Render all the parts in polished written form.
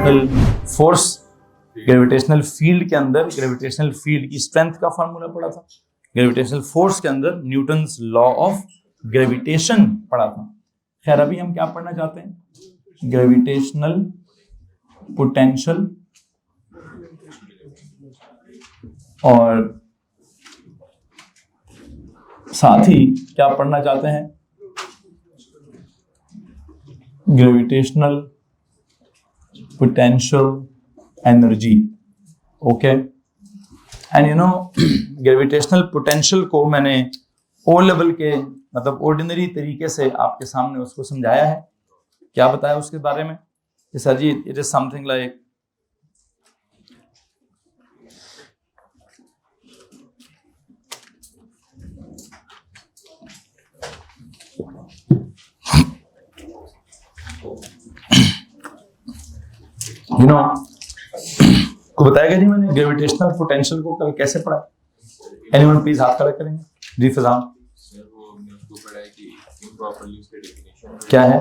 Force, gravitational field के अंदर gravitational field की स्ट्रेंथ का फॉर्मूला पढ़ा था। ग्रेविटेशनल फोर्स के अंदर न्यूटन्स लॉ ऑफ ग्रेविटेशन पढ़ा था। खैर अभी हम क्या पढ़ना चाहते हैं? ग्रेविटेशनल पोटेंशियल और साथ ही क्या पढ़ना चाहते हैं? Gravitational potential energy. Okay, and you know gravitational potential को मैंने ओ लेवल के मतलब ऑर्डिनरी तरीके से आपके सामने उसको समझाया है। क्या बताया उसके बारे में? Sir ji it is something like you know को बताया जी मैंने ग्रेविटेशनल पोटेंशियल को कल कैसे पढ़ा? एनीवन प्लीज हाथ खड़ा करेंगे जी। फिजान क्या है?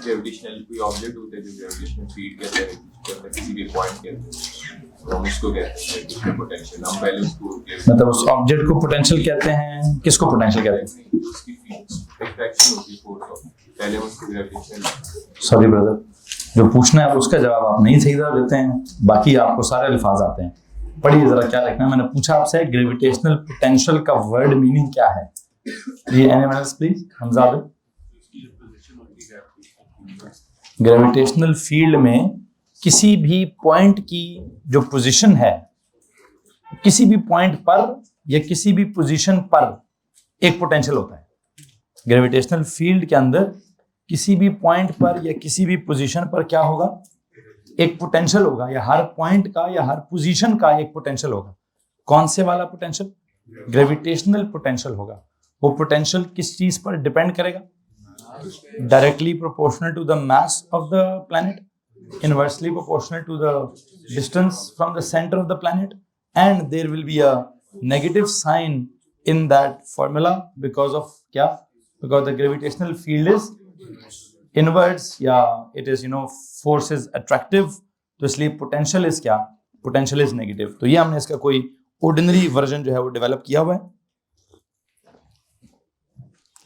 ग्रेविटेशनल कोई ऑब्जेक्ट होता है जो ग्रेविटेशनल फील्ड कहते हैं किसी भी पॉइंट के अंदर, हम उसको कहते हैं ग्रेविटेशनल पोटेंशियल। हम पहले उसको मतलब उस ऑब्जेक्ट को पोटेंशियल कहते हैं। किसको पोटेंशियल कहते हैं? उसकी एक्सट्रैक्शन होती है फोर्स ऑफ, पहले उसको ग्रेविटेशनल। सॉरी ब्रदर, जो पूछना है उसका जवाब आप नहीं सही जवाब देते हैं, बाकी आपको सारे अल्फाज आते हैं। पढ़िए जरा क्या लिखना है। मैंने पूछा आपसे ग्रेविटेशनल पोटेंशियल का वर्ड मीनिंग क्या है? जी एनीवन एल्स प्लीज? हमजा दे। ग्रेविटेशनल फील्ड में किसी भी पॉइंट की जो पोजीशन है, किसी भी पॉइंट पर या किसी भी पोजीशन पर एक पोटेंशियल होता है। ग्रेविटेशनल फील्ड के अंदर किसी भी पॉइंट पर या किसी भी पोजीशन पर क्या होगा? एक पोटेंशियल होगा, या हर पॉइंट का या हर पोजीशन का एक पोटेंशियल होगा। कौन से वाला पोटेंशियल? ग्रेविटेशनल पोटेंशियल होगा। वो पोटेंशियल किस चीज पर डिपेंड करेगा? Directly proportional to the mass of the planet, inversely proportional to the distance from the centre of the planet, and there will be a negative sign in that formula because of क्या? Because the gravitational field is inwards, या it is you know force is attractive, तो इसलिए potential is क्या? Potential is negative. तो ये हमने इसका कोई ऑर्डिनरी वर्जन जो है वो डेवलप किया हुआ है।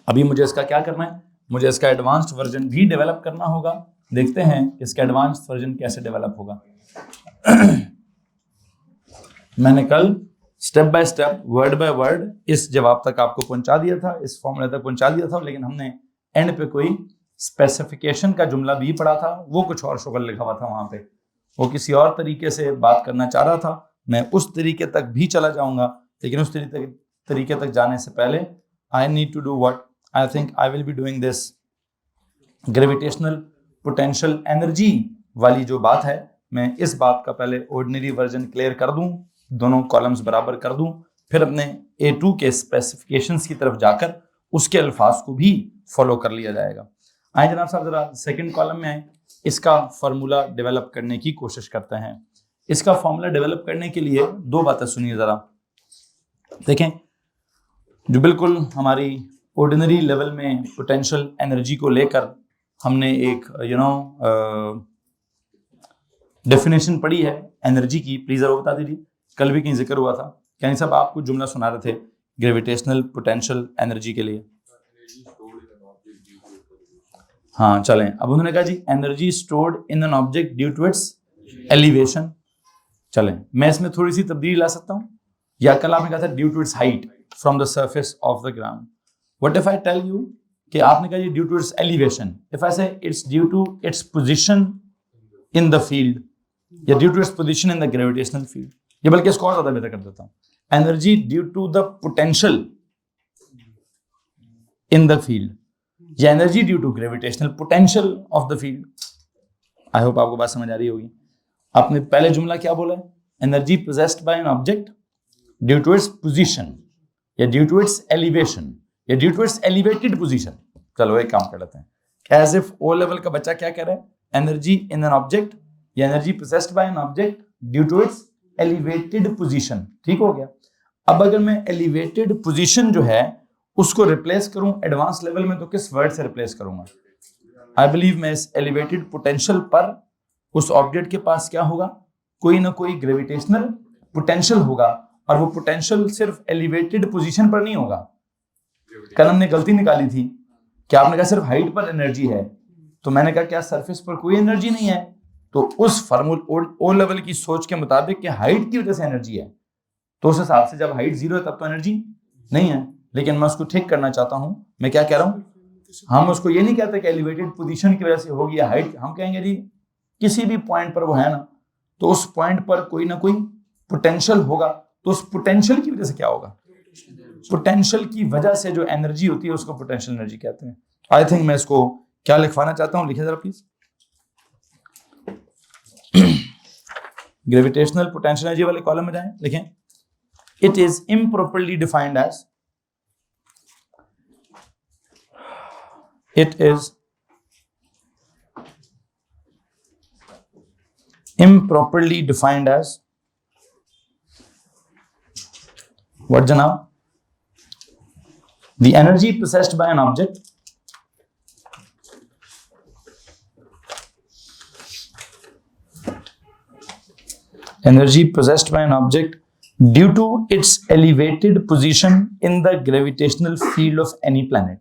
अभी मुझे इसका क्या करना है? मुझे इसका एडवांस्ड वर्जन भी डेवलप करना होगा। देखते हैं इसका एडवांस्ड वर्जन कैसे डेवलप होगा। मैंने कल step by step word by word इस जवाब तक आपको पहुंचा दिया था, इस फॉर्मूले तक पहुंचा दिया था, लेकिन हमने एंड पे कोई स्पेसिफिकेशन का जुमला भी पढ़ा था। वो कुछ और शुगर लिखा हुआ था वहां पे, वो किसी और तरीके से बात करना चाह रहा था। मैं उस तरीके तक भी चला जाऊंगा, लेकिन उस तरीके तक जाने से पहले I need to do what I think I will be doing this. Gravitational potential energy वाली जो बात है, मैं इस बात का पहले ऑर्डिनरी वर्जन क्लियर कर दूं, दोनों कॉलम्स बराबर कर दूं, फिर अपने A2 के स्पेसिफिकेशंस की तरफ जाकर उसके अल्फाज को भी फॉलो कर लिया जाएगा। आए जनाब साहब जरा सेकंड कॉलम में आए, इसका फॉर्मूला डेवलप करने की कोशिश करते हैं। इसका फॉर्मूला डेवलप करने के लिए दो बातें सुनिए जरा। देखें, जो बिल्कुल हमारी ऑर्डिनरी लेवल में पोटेंशियल एनर्जी को लेकर हमने एक डेफिनेशन पढ़ी है एनर्जी की, प्लीज जरा बता दीजिए। कल भी कहीं जिक्र हुआ था, क्या साहब आप कुछ जुमला सुना रहे थे ग्रेविटेशनल पोटेंशियल एनर्जी के लिए? हाँ चलें, अब उन्होंने कहा जी energy stored in an object due to its elevation. चलें, मैं इसमें थोड़ी सी तब्दीली ला सकता हूँ, या कल आपने कहा था due to its height from the surface of the ground. What if I tell you कि आपने कहा जी due to its elevation, if I say it's due to its position in the field, या due to its position in the gravitational field, ये बल्कि इसको और ज्यादा बेहतर कर देता हूँ, energy due to the potential in the field, या energy due to gravitational potential of the field. I hope आपको बात समझ आ रही होगी। आपने पहले जुमला क्या बोला है? Energy possessed by an object due to its position, या ड्यू टू इट्स एलिवेशन, या due to its elevated position. चलो एक काम कर लेते हैं, एज इफ ओ लेवल का बच्चा क्या कह रहा है? एनर्जी इन एन ऑब्जेक्ट या energy possessed by an object due to its elevated position. ठीक हो गया। अब अगर मैं एलिवेटेड पोजीशन जो है उसको रिप्लेस करूं एडवांस लेवल में, तो किस वर्ड से रिप्लेस करूंगा? आई बिलीव मैं इस एलिवेटेड पोटेंशियल पर उस ऑब्जेक्ट के पास क्या होगा, कोई ना कोई ग्रेविटेशनल पोटेंशियल होगा, और वो पोटेंशियल सिर्फ एलिवेटेड पोजीशन पर नहीं होगा। कल हमने गलती निकाली थी कि आपने कहा सिर्फ हाइट पर एनर्जी है, तो मैंने कहा क्या सरफेस पर कोई एनर्जी नहीं है? तो उस फार्मूला ओ लेवल की सोच के मुताबिक कि हाइट की वजह से एनर्जी है, तो उस हिसाब से जब हाइट 0 है तब तो एनर्जी नहीं है। लेकिन मैं उसको ठीक करना चाहता हूं। मैं क्या कह रहा हूं, हम उसको ये नहीं कहते कि एलिवेटेड पोजीशन की वजह से होगी या हाइट, हम कहेंगे जी किसी भी पॉइंट पर वो है ना, तो उस पॉइंट पर कोई ना कोई पोटेंशियल होगा, तो उस पोटेंशियल की वजह से क्या होगा, पोटेंशियल की वजह से जो एनर्जी होती है उसको पोटेंशियल एनर्जी कहते हैं। आई थिंक मैं इसको क्या लिखवाना चाहता हूं, लिखिए जरा प्लीज। ग्रेविटेशनल पोटेंशियल एनर्जी वाले कॉलम में जाएं, लिखें it is improperly defined as, it is improperly defined as what, janab? The energy possessed by an object due to its elevated position in the gravitational field of any planet.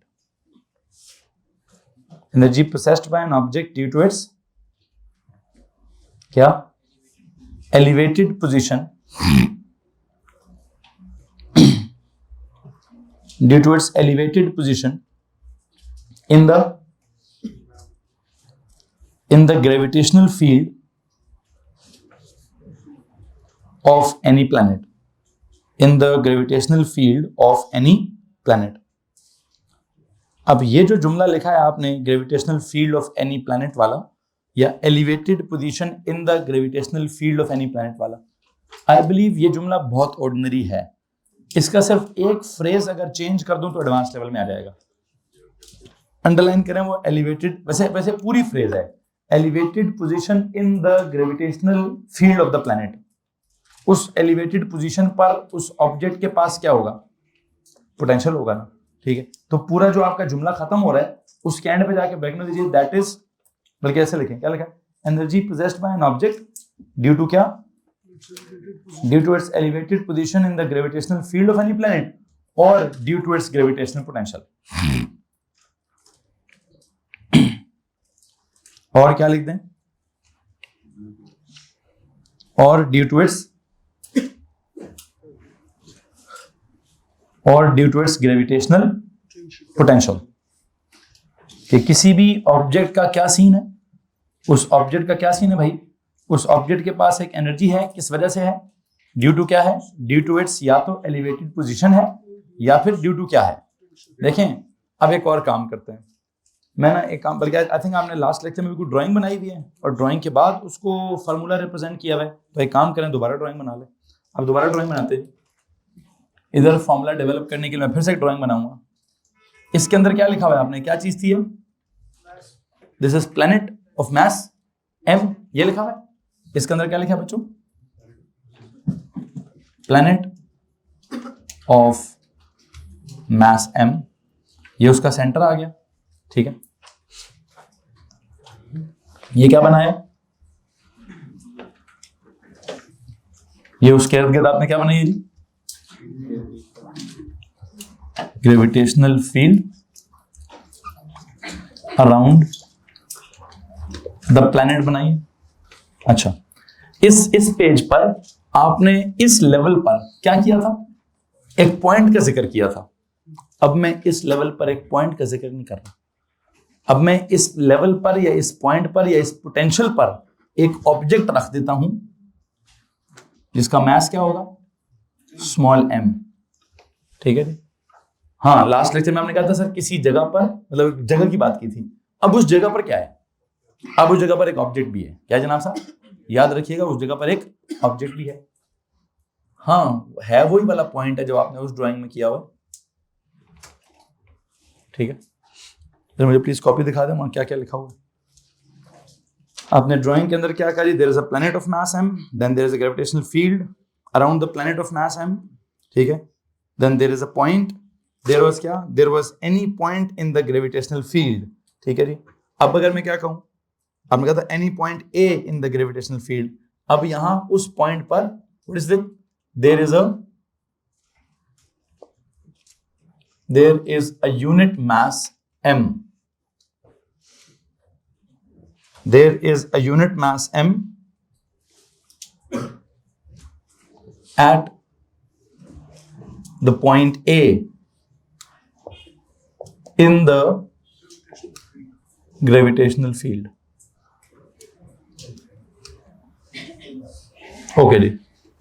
Energy possessed by an object due to its क्या, elevated position due to its elevated position in the gravitational field of any planet, in the gravitational field of any planet. अब ये जो जुमला लिखा है आपने gravitational field of any planet वाला, या elevated position in the gravitational field of any planet वाला, आई बिलीव ये जुमला बहुत ऑर्डिनरी है। इसका सिर्फ एक फ्रेज अगर चेंज कर दूं तो एडवांस लेवल में आ जाएगा। अंडरलाइन करें वो एलिवेटेड, वैसे पूरी फ्रेज है elevated position in the gravitational field of the planet. उस एलिवेटेड पोजीशन पर उस ऑब्जेक्ट के पास क्या होगा, पोटेंशियल होगा ना, ठीक है। तो पूरा जो आपका जुमला खत्म हो रहा है उसके एंड पे जाके ब्रैकेट में दीजिए दैट इज, बल्कि ऐसे लिखें, क्या लिखा है, energy possessed by an object due to क्या, due to its elevated position in the gravitational field of any planet और due to its gravitational potential. और क्या लिख दें, और due to its gravitational potential. कि किसी भी ऑब्जेक्ट का क्या सीन है, उस ऑब्जेक्ट का क्या सीन है भाई, उस ऑब्जेक्ट के पास एक एनर्जी है, किस वजह से है, ड्यू टू क्या है, ड्यू टू इट्स या तो एलिवेटेड पोजीशन है या फिर ड्यू टू क्या है। देखें अब एक और काम करते हैं, मैं ना एक काम, बल्कि आई थिंक आपने लास्ट लेक्चर में भी कोई ड्राइंग बनाई हुई है और ड्राइंग के बाद उसको फार्मूला रिप्रेजेंट किया हुआ है, तो एक काम करें दोबारा ड्राइंग बना ले। अब दोबारा ड्राइंग बनाते हैं, इधर फॉर्मूला डेवलप करने के लिए मैं फिर से एक ड्राइंग बनाऊंगा। इसके अंदर क्या लिखा हुआ है आपने, क्या चीज थी, this is planet of mass m, ये लिखा हुआ है। इसके अंदर क्या लिखा है बच्चों, प्लैनेट ऑफ मैस m, ये उसका सेंटर आ गया, ठीक है। ये क्या बना है, ये उसके इर्द गिर्द आपने क्या बनाई है जी, gravitational field around the planet बनाइए। अच्छा, इस पेज पर आपने इस लेवल पर क्या किया था, एक पॉइंट का जिक्र किया था। अब मैं इस लेवल पर एक पॉइंट का जिक्र नहीं कर रहा, अब मैं इस लेवल पर या इस पॉइंट पर या इस पोटेंशियल पर एक ऑब्जेक्ट रख देता हूं जिसका मास क्या होगा, स्मॉल m, ठीक है जी। हाँ, लास्ट लेक्चर में हमने कहा था सर किसी जगह पर, मतलब जगह की बात की थी। अब उस जगह पर क्या है, अब उस जगह पर एक ऑब्जेक्ट भी है, क्या जनाब साहब, याद रखिएगा उस जगह पर एक ऑब्जेक्ट भी है। हाँ, है वही वाला पॉइंट है जो आपने उस ड्राइंग में किया हुआ, ठीक है। तो मुझे प्लीज कॉपी दिखा दें, वहां क्या क्या लिखा हुआ है। आपने ड्राइंग के अंदर क्या कहा जी, there is a planet of mass m, then there is a gravitational field around the planet of mass m, ठीक है। Then there is a point, there was क्या, there was any point in the gravitational field, ठीक है जी। अब अगर मैं क्या कहूं, आपने कहा था any point A in the gravitational field, अब यहां उस पॉइंट पर what is it, there is a unit mass m, there is a unit mass m at the point A in the gravitational field. Okay जी,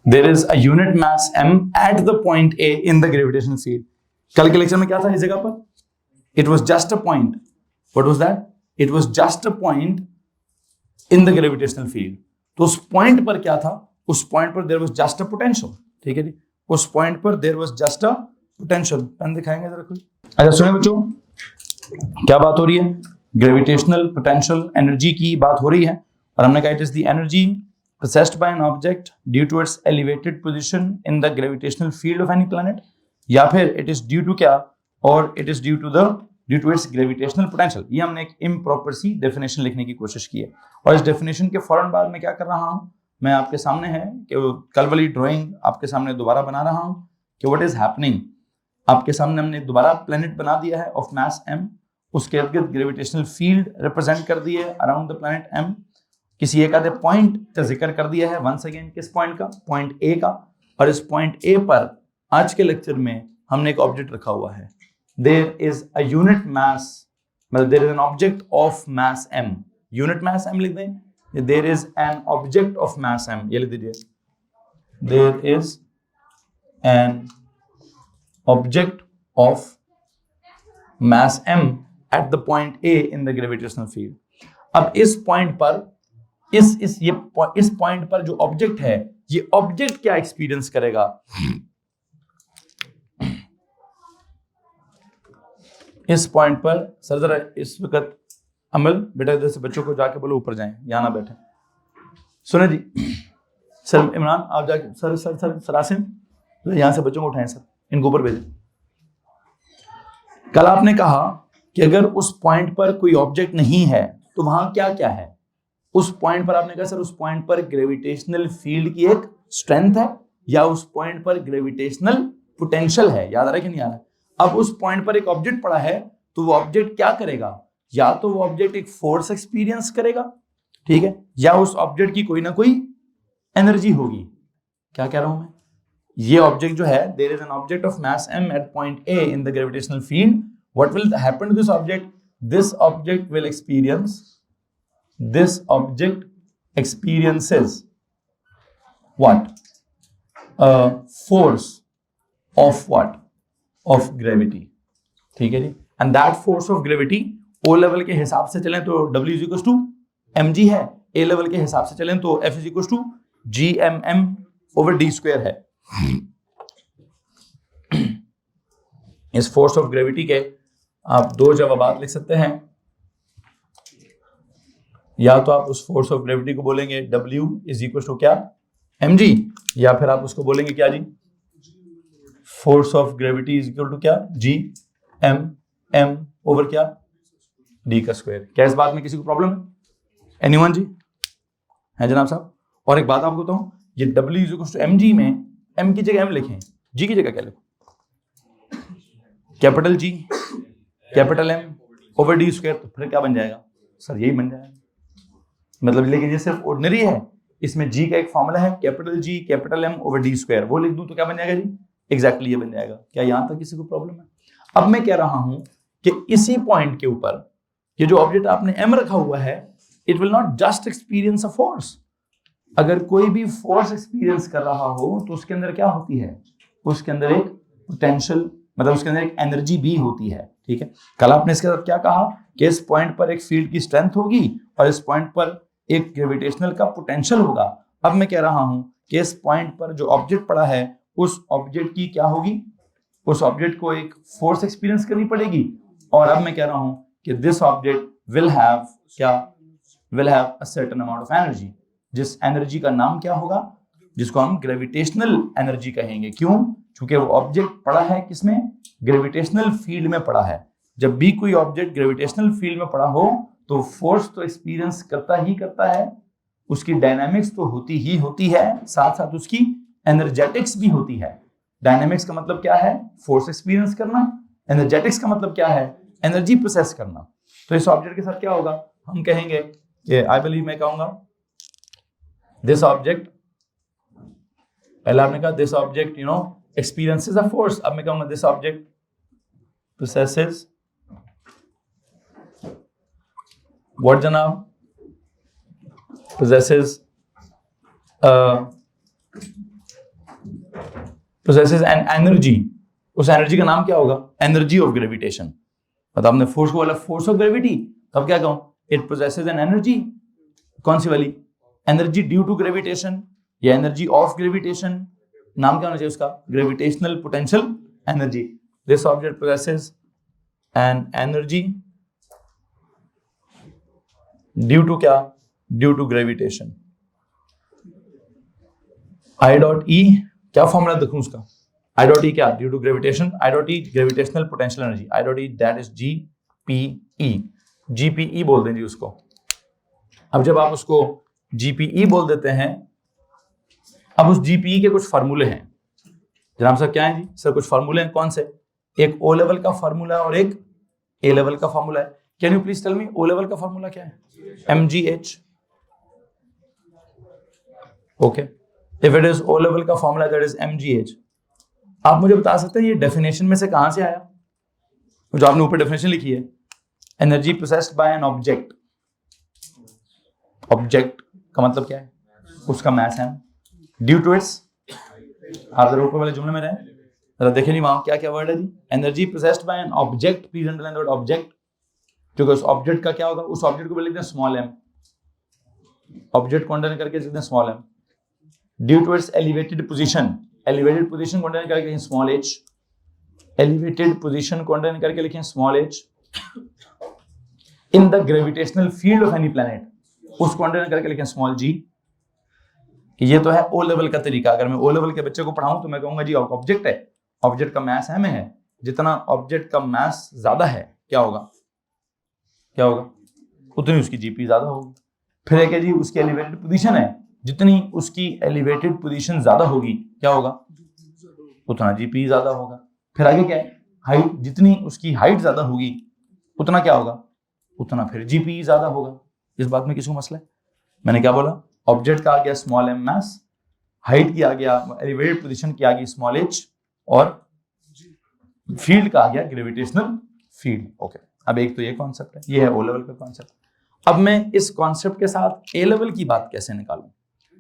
there is a unit mass m at the point A in the gravitational field. कल के lecture में क्या था इस जगह पर? It was just a point. What was that? It was just a point in the gravitational field. तो उस पॉइंट पर क्या था? उस पॉइंट पर there was just a potential. ठीक है जी, उस पॉइंट पर there was just a potential. Pen दिखाएंगे जरा कोई? अच्छा सुनिए बच्चों, क्या बात हो रही है? ग्रेविटेशनल पोटेंशियल एनर्जी की बात हो रही है, और हमने कहा it is the energy possessed by an object due to its elevated position in the gravitational field of any planet, या फिर इट इज ड्यू टू क्या, और it is due to its gravitational potential. ये हमने एक improper सी definition लिखने की कोशिश की है, और इस डेफिनेशन के फौरन बाद मैं क्या कर रहा हूं, मैं आपके सामने है कि कल वाली ड्राइंग आपके सामने दोबारा बना रहा हूं कि व्हाट इज हैपनिंग। आपके सामने हमने दोबारा प्लेनेट बना दिया है ऑफ मास m, उसके इर्द गिर्द ग्रेविटेशनल फील्ड रिप्रेजेंट कर दी है अराउंड द प्लेनेट m, किसी एक आधे पॉइंट का जिक्र कर दिया है वंस अगेन, किस पॉइंट का, पॉइंट ए का, और इस पॉइंट ए पर आज के लेक्चर में हमने एक ऑब्जेक्ट रखा हुआ है। There is a unit mass, मतलब there is an object of mass m, unit mass m लिख दें, there is an object of mass m, ये लिख दीजिए, there is an object of mass m at the पॉइंट a in the gravitational field. अब इस point पर इस पॉइंट पर जो ऑब्जेक्ट है, ये ऑब्जेक्ट क्या एक्सपीरियंस करेगा, इस पॉइंट पर सर जरा इस वक्त अमल बेटा इधर से बच्चों को जाके बोलो ऊपर जाएं, यहां ना बैठे। सुने जी, सर इमरान आप जाके सर आसिम यहां से बच्चों को उठाएं सर, इनको ऊपर भेजें। कल आपने कहा कि अगर उस पॉइंट पर कोई ऑब्जेक्ट नहीं है तो वहां क्या क्या है, उस पॉइंट पर आपने कहा सर उस पॉइंट पर ग्रेविटेशनल फील्ड की एक स्ट्रेंथ है, या उस पॉइंट पर ग्रेविटेशनल पोटेंशियल है, याद आ रहा है कि नहीं आ रहा है। अब उस पॉइंट पर एक ऑब्जेक्ट पड़ा है, तो वो ऑब्जेक्ट क्या करेगा, या तो वो ऑब्जेक्ट एक फोर्स एक्सपीरियंस करेगा, ठीक है, या उस ऑब्जेक्ट की कोई ना कोई एनर्जी होगी। क्या कह रहा हूं मैं, ये ऑब्जेक्ट जो है, there is an object of mass m at point a in the gravitational field, what will happen to this object, this object will experiences what, force of what, of gravity, ठीक है जी, and that force of gravity O level के हिसाब से चलें तो W is equals to mg है, A level के हिसाब से चलें तो F is equals to gmm over d square है। इस फोर्स ऑफ ग्रेविटी के आप दो जवाबात लिख सकते हैं, या तो आप उस फोर्स ऑफ ग्रेविटी को बोलेंगे W इज इक्वल टू क्या, mg, या फिर आप उसको बोलेंगे क्या जी, force of gravity is equal to क्या, g m ओवर क्या, d का स्क्वायर। क्या इस बात में किसी को प्रॉब्लम है, एनीवन जी, है जनाब साहब। और एक बात आपको बताऊं, ये W is equal to mg में m की जगह m लिखें, g की जगह क्या लिखो, capital G capital M over d square, तो फिर क्या बन जाएगा सर, यही बन जाएगा, मतलब लेकिन ये सिर्फ ऑर्डिनरी है, इसमें G का एक फॉर्मूला है capital G capital M over d square, वो लिख दूं तो क्या बन जाएगा जी, एग्जैक्टली ये बन जाएगा। क्या यहां तक किसी को प्रॉब्लम है? अब मैं कह रहा हूं कि इसी पॉइंट के ऊपर ये जो ऑब्जेक्ट आपने M रखा हुआ है, it will not just experience a force. अगर कोई भी फोर्स एक्सपीरियंस कर रहा हो तो उसके अंदर क्या होती है, उसके अंदर एक पोटेंशियल, मतलब उसके अंदर एक एनर्जी भी होती है, ठीक है। कल आपने इसके साथ क्या कहा कि इस पॉइंट पर एक फील्ड की स्ट्रेंथ होगी और इस पॉइंट पर एक ग्रेविटेशनल का पोटेंशियल होगा। अब मैं कह रहा हूं कि इस पॉइंट पर जो ऑब्जेक्ट पड़ा है, उस ऑब्जेक्ट की क्या होगी, उस ऑब्जेक्ट को एक फोर्स एक्सपीरियंस करनी पड़ेगी, और अब मैं कह रहा हूं कि दिस ऑब्जेक्ट विल हैव क्या, will have a certain amount of energy, जिस एनर्जी का नाम क्या होगा, जिसको हम ग्रेविटेशनल एनर्जी कहेंगे। क्यों? क्योंकि वो ऑब्जेक्ट पड़ा है किसमें, ग्रेविटेशनल फील्ड में पड़ा है। जब भी कोई ऑब्जेक्ट ग्रेविटेशनल फील्ड में पड़ा हो तो फोर्स तो एक्सपीरियंस करता ही करता है, उसकी डायनामिक्स तो होती ही होती है, साथ साथ उसकी एनर्जेटिक्स भी होती है। डायनामिक्स का मतलब क्या है? फोर्स एक्सपीरियंस करना। एनर्जेटिक्स का मतलब क्या है? एनर्जी प्रोसेस करना। तो इस ऑब्जेक्ट के साथ क्या होगा? हम कहेंगे कि आई बिलीव, मैं कहूंगा दिस ऑब्जेक्ट, पहले आपने कहा this object experiences a force, अब मैं कहूंगा दिस ऑब्जेक्ट possesses what जनाब? possesses an energy। उस एनर्जी का नाम क्या होगा? Energy of gravitation. मतलब आपने फोर्स को बोला फोर्स ऑफ ग्रेविटी, तब क्या कहूं? It possesses an energy। कौन सी वाली? एनर्जी ड्यू टू ग्रेविटेशन या एनर्जी ऑफ ग्रेविटेशन? नाम क्या होना चाहिए उसका? Gravitational potential energy. This object possesses an energy due to क्या? Due to gravitation. I dot E, क्या फॉर्मूला देखूं उसका? आई डॉट ई क्या? Due to gravitation. I dot E gravitational potential energy. I dot E that is GPE। GPE बोल दें जी उसको। अब जब आप उसको GPE बोल देते हैं, अब उस GPE के कुछ फार्मूले हैं। जनाब सर क्या है जी? सर कुछ फार्मूले हैं। कौन से? एक O लेवल का फार्मूला और एक A लेवल का फार्मूला है। Can you please tell me O level का फार्मूला क्या है? mgh। Okay, if it is O level का फार्मूला दैट इज mgh। आप मुझे बता सकते हैं ये डेफिनेशन में से कहां से आया? जो आपने ऊपर डेफिनेशन लिखी है, energy processed by an object. Object का मतलब क्या है? उसका मास है ड्यू टू इट्स। आप जरा ऊपर वाले जुमले में रहे, जरा देखें नहीं वहां क्या क्या वर्ड है जी? Energy processed by an object, please underline the word object. क्योंकि उस ऑब्जेक्ट का क्या होगा? उस ऑब्जेक्ट को लिखते हैं स्मॉल m। ऑब्जेक्ट को अंडरलाइन करके लिखते हैं small m। Due to its elevated position, elevated position को अंडरलाइन करके लिखें स्मॉल h। एलिवेटेड पोजीशन को अंडरलाइन करके लिखें small h। In the gravitational field of any planet, उसको अंडरलाइन करके लिखें स्मॉल g। ये तो है O लेवल का तरीका। अगर मैं O लेवल के बच्चे को पढ़ाऊं तो मैं कहूंगा जी ऑब्जेक्ट है, ऑब्जेक्ट का मास m है, जितना ऑब्जेक्ट का मास ज्यादा है क्या होगा? क्या होगा? उतनी उसकी GP ज्यादा होगी। फिर एक है जी उसकी एलिवेटेड पोजीशन है, जितनी उसकी एलिवेटेड पोजीशन ज्यादा होगी क्या होगा? उतना GP ज्यादा होगा। फिर आगे क्या है? हाइट, जितनी उसकी हाइट ज्यादा होगी उतना क्या होगा? उतना फिर GP ज्यादा होगा। इस बात में किसी को मसला है? मैंने क्या बोला? ऑब्जेक्ट का आ गया स्मॉल m मास, हाइट की आ गया, एलिवेटेड पोजीशन की आ गई स्मॉल h, और फील्ड का आ गया ग्रेविटेशनल फील्ड। ओके, अब एक तो ये कॉन्सेप्ट है, ये है O लेवल का कॉन्सेप्ट। अब मैं इस कॉन्सेप्ट के साथ A लेवल की बात कैसे निकालूं?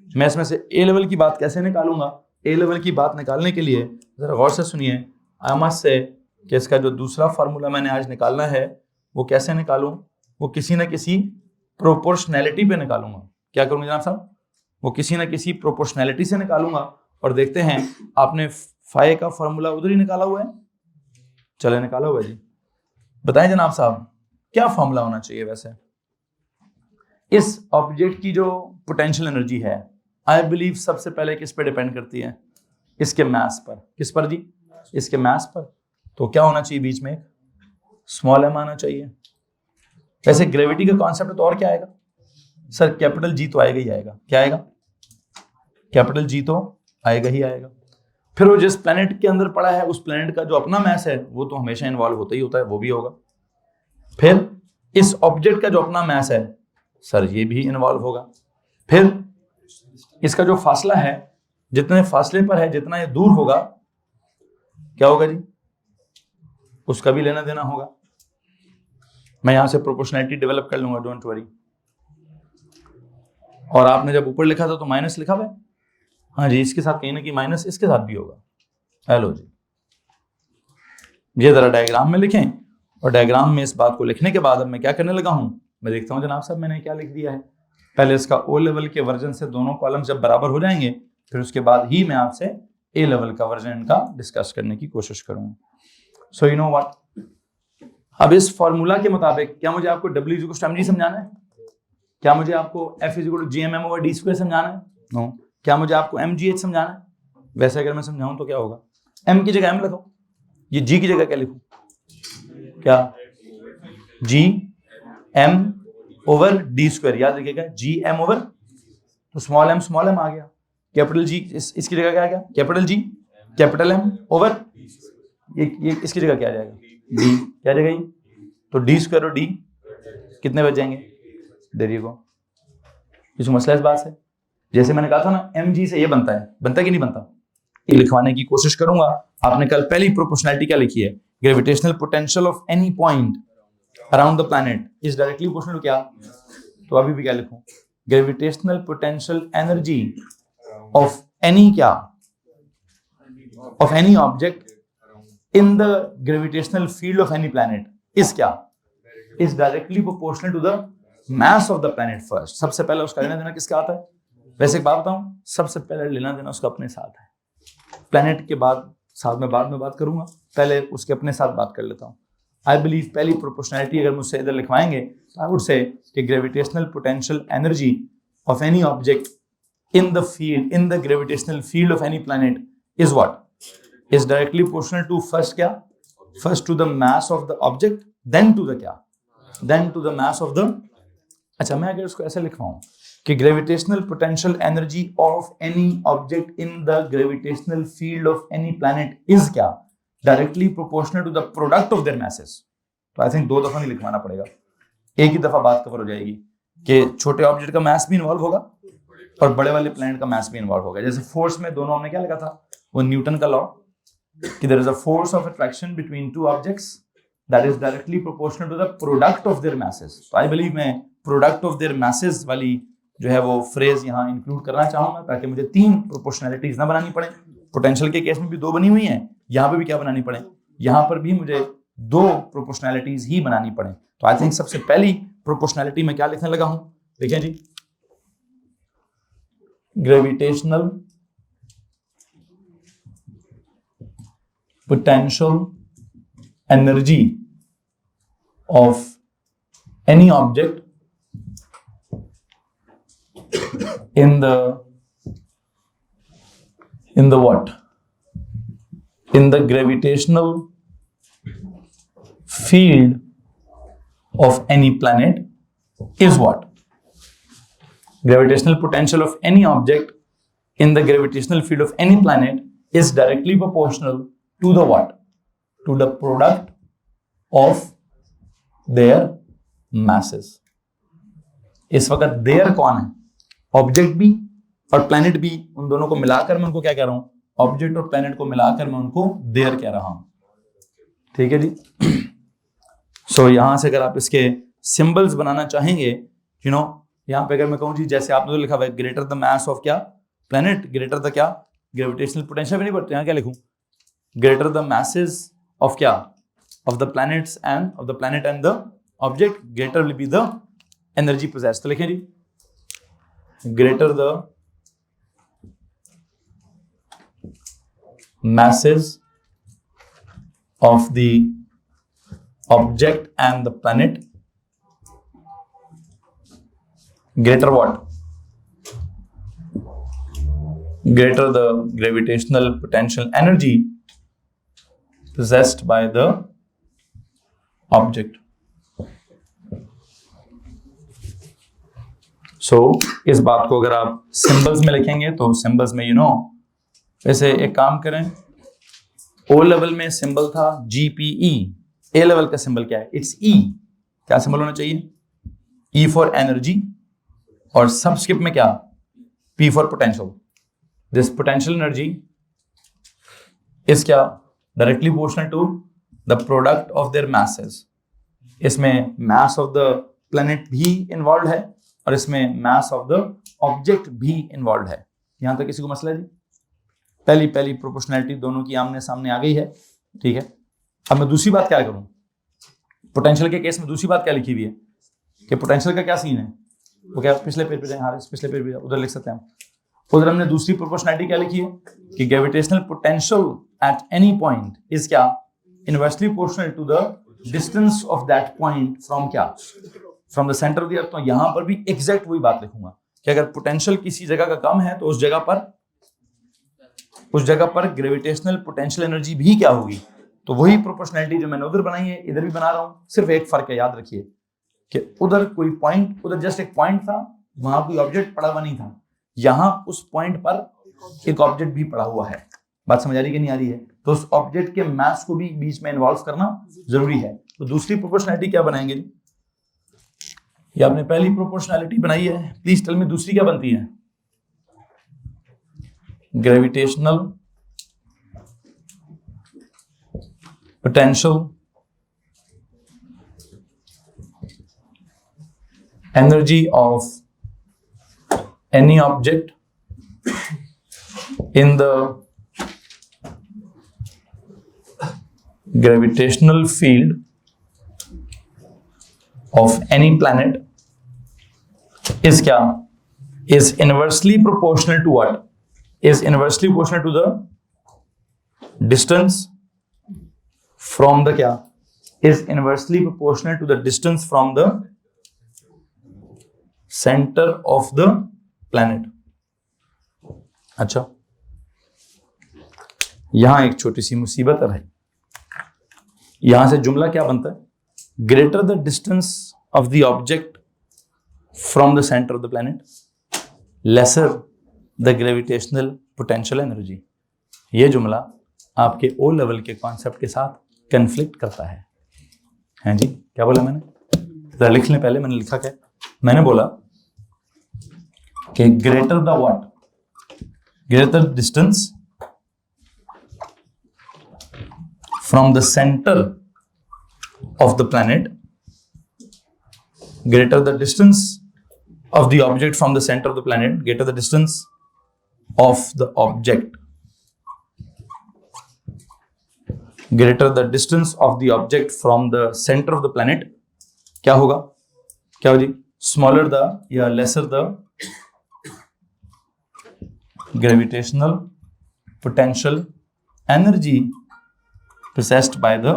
मैं इसमें से A लेवल की बात कैसे निकालूंगा? A लेवल की बात निकालने के लिए जरा गौर से सुनिए। आई मस्ट से कि इसका जो दूसरा फार्मूला मैंने आज निकालना है वो कैसे निकालूं? वो किसी न किसी प्रोपोर्शनैलिटी पे निकालूंगा। क्या करूंगा जनाब साहब? वो किसी न किसी प्रोपोर्शनैलिटी से निकालूंगा। और देखते हैं, आपने फाई का फार्मूला उधर ही निकाला हुआ है, चले निकाला हुआ है जी। बताएं जनाब साहब क्या फार्मूला होना चाहिए वैसे? इस ऑब्जेक्ट की जो पोटेंशियल एनर्जी है, आई बिलीव सबसे पहले किस पे डिपेंड करती है? इसके मास पर। किस पर जी? इसके मास पर। तो क्या होना चाहिए? बीच में एक स्मॉल m आना चाहिए। वैसे ग्रेविटी का कॉन्सेप्ट तो और क्या आएगा सर? कैपिटल G तो आएगा ही आएगा। क्या आएगा? कैपिटल G तो आएगा ही आएगा। फिर वो जिस प्लेनेट के अंदर पड़ा है उस प्लेनेट का जो अपना मास है वो तो हमेशा इन्वॉल्व होता ही होता है, वो भी होगा। फिर इस ऑब्जेक्ट का जो अपना मास है सर, ये भी इन्वॉल्व होगा। फिर इसका जो फासला है, जितने फासले पर है, जितना ये दूर होगा, क्या होगा जी? उसका भी लेना देना होगा। मैं यहां से प्रोपोर्शनैलिटी डेवलप कर लूंगा, डोंट वरी। और आपने जब ऊपर लिखा था तो माइनस लिखा हुआ है। हाँ जी, इसके साथ कहीं ना कहीं माइनस इसके साथ भी होगा। हेलो जी, ये जरा डायग्राम में लिखें। और डायग्राम में इस बात को लिखने के बाद अब मैं क्या करने लगा हूं, मैं देखता हूं जनाब साहब मैंने क्या लिख दिया है। पहले इसका O लेवल के वर्जन से दोनों कॉलम जब बराबर हो जाएंगे, फिर उसके बाद ही मैं आपसे A लेवल का वर्जन इनका डिस्कस करने की कोशिश करूंगा। सो यू नो व्हाट, अब इस फॉर्मूला के मुताबिक क्या मुझे आपको W=mg समझाना है? क्या मुझे आपको F=gmm/d² समझाना है? नो। क्या मुझे आपको mgh समझाना है? वैसे अगर मैं समझाऊं तो क्या होगा? m की जगह m लिखो, ये g की जगह क्या लिखूं? क्या? g m over d square, याद रखिएगा जी एम ओवर, तो स्मॉल एम आ गया, कैपिटल जी इसकी जगह क्या आ गया, capital G capital M over ये इसकी जगह क्या आ जाएगा, डी, क्या आ जाएगा ये, तो डी स्क्वायर और डी कितने बच जाएंगे, देर यू गो। इसको मसला इस बात से, जैसे मैंने कहा था ना एम जी से ये बनता है कि नहीं बनता, ये लिखवाने की कोशिश करूंगा। आपने कल पहली प्रोपोर्शनैलिटी क्या लिखी है, gravitational potential of any point around the planet is directly proportional to क्या, तो अभी भी क्या लिखूं, gravitational potential energy of any क्या, of any object in the gravitational field of any planet is क्या, is directly proportional to the mass of the planet first. सबसे पहले उसका लेना देना किसका आता है, वैसे एक बात बताऊं, सबसे पहले लेना देना उसका अपने साथ है, प्लैनेट के बाद साथ में बाद में बात करूंगा, पहले उसके अपने साथ बात कर लेता हूं। आई बिलीव पहली प्रोपोर्शनैलिटी अगर मुझसे इधर लिखवाएंगे तो आई वुड से कि gravitational potential energy of any object in the field, in the gravitational field of any planet is what, is directly proportional to first क्या, first to the mass of the object, then to the क्या, then to the mass of the, अच्छा मैं अगर उसको ऐसे लिखवाऊं कि gravitational potential energy of any object in the gravitational field of any planet is क्या, directly proportional to the product of their masses, तो आई थिंक 2 दफा नहीं लिखवाना पड़ेगा, एक ही दफा बात कवर हो जाएगी कि छोटे ऑब्जेक्ट का मास भी इन्वॉल्व होगा और बड़े वाले प्लैनेट का मास भी इन्वॉल्व होगा। जैसे फोर्स में दोनों हमने क्या लिखा था, वो न्यूटन का लॉ कि there is a force of attraction between two objects that is directly proportional to the product of their masses. तो आई बिलीव मैं प्रोडक्ट ऑफ देयर मैसेस वाली जो है वो फ्रेज यहाँ इंक्लूड करना चाहूंगा ताकि मुझे 3 प्रोपोर्शनैलिटीज ना बनानी पड़े। पोटेंशियल के केस में भी 2 बनी हुई हैं, यहाँ पे भी क्या बनानी पड़े, यहाँ पर भी मुझे 2 प्रोपोर्शनैलिटीज ही बनानी पड़े। तो आई थिंक सबसे पहली प्रोपोर्शनैलिटी में क्या लिखने लगा हूं, देखिए जी, gravitational potential energy of any object in the what, in the gravitational field of any planet is what, gravitational potential of any object in the gravitational field of any planet is directly proportional to the what, to the product of their masses। इस वक्त there कौन है, object भी और planet भी, उन दोनों को मिलाकर मैं उनको क्या कह रहा हूं, ऑब्जेक्ट और प्लैनेट को मिलाकर मैं उनको देयर कह रहा हूं, ठीक है जी। सो यहां से अगर आप इसके सिंबल्स बनाना चाहेंगे, यू नो यहां पे अगर मैं कहूं जी, जैसे आपने तो लिखा हुआ है ग्रेटर द मास ऑफ क्या प्लैनेट, ग्रेटर द क्या ग्रेविटेशनल पोटेंशियल भी नहीं पढ़ते, यहां क्या लिखूं, ग्रेटर द masses of क्या, of the planets and of the planet and the object, greater will be the energy possessed। तो लिखें जी, greater the masses of the object and the planet, greater what, greater the gravitational potential energy possessed by the object। सो इस बात को अगर आप symbols में लिखेंगे तो सिंबल्स में वैसे एक काम करें, ओ लेवल में सिंबल था GPE, ए लेवल का सिंबल क्या है, इट्स E। क्या सिंबल होना चाहिए, E फॉर एनर्जी, और सबस्क्रिप्ट में क्या, P for potential. This potential energy is क्या, directly proportional to the product of their masses. इसमें मास ऑफ द प्लैनेट भी इन्वॉल्व है और इसमें मास ऑफ द ऑब्जेक्ट भी इन्वॉल्व है। यहां तक किसी को मसला है जी, पहली प्रोपोर्शनैलिटी दोनों की आमने सामने आ गई है, ठीक है। अब मैं दूसरी बात क्या करूं, पोटेंशियल के केस में दूसरी बात क्या लिखी हुई है कि पोटेंशियल का क्या सीन है, वो क्या पिछले पेज पे हाँ पिछले पेज पे उधर लिख सकते हैं हम। उधर हमने दूसरी प्रोपोर्शनैलिटी क्या लिखी है कि gravitational potential at any point is क्या, inversely proportional to the distance of that point from क्या, from the centre of the earth. तो यहां पर भी एग्जैक्ट वही बात लिखूंगा कि अगर पोटेंशियल किसी जगह का कम है तो उस जगह पर ग्रेविटेशनल पोटेंशियल एनर्जी भी क्या होगी। तो वही प्रोपोर्शनैलिटी जो मैंने उधर बनाई है इधर भी बना रहा हूं, सिर्फ एक फर्क है, याद रखिए, कि उधर कोई पॉइंट, उधर जस्ट एक पॉइंट था, वहां कोई ऑब्जेक्ट पड़ा हुआ नहीं था, यहां उस पॉइंट पर एक ऑब्जेक्ट भी पड़ा हुआ है। बात समझ आ रही कि नहीं आ रही है? तो उस ऑब्जेक्ट के मास को भी बीच में इन्वॉल्व करना जरूरी है। तो दूसरी प्रोपोर्शनैलिटी क्या बनाएंगे? ये आपने पहली प्रोपोर्शनैलिटी बनाई है, प्लीज टेल मी दूसरी क्या बनती है? Gravitational potential energy of any object in the gravitational field of any planet is क्या? Is inversely proportional to what? Is inversely proportional to the distance from the क्या? Is inversely proportional to the distance from the center of the planet. अच्छा, यहां एक छोटी सी मुसीबत है भाई। यहां से जुमला क्या बनता है? Greater the distance of the object from the centre of the planet, lesser the gravitational potential energy. ये जुमला आपके ओ लेवल के कॉन्सेप्ट के साथ कन्फ्लिक्ट करता है। हैं जी, क्या बोला मैंने? जरा लिख लें पहले, मैंने लिखा क्या? मैंने बोला कि greater the what? Greater distance from the center of the planet, greater the distance of the object from the center of the planet, greater the distance of the object, greater the distance of the object from the center of the planet, क्या होगा? क्या हो जी? Smaller the या lesser the gravitational potential energy possessed by the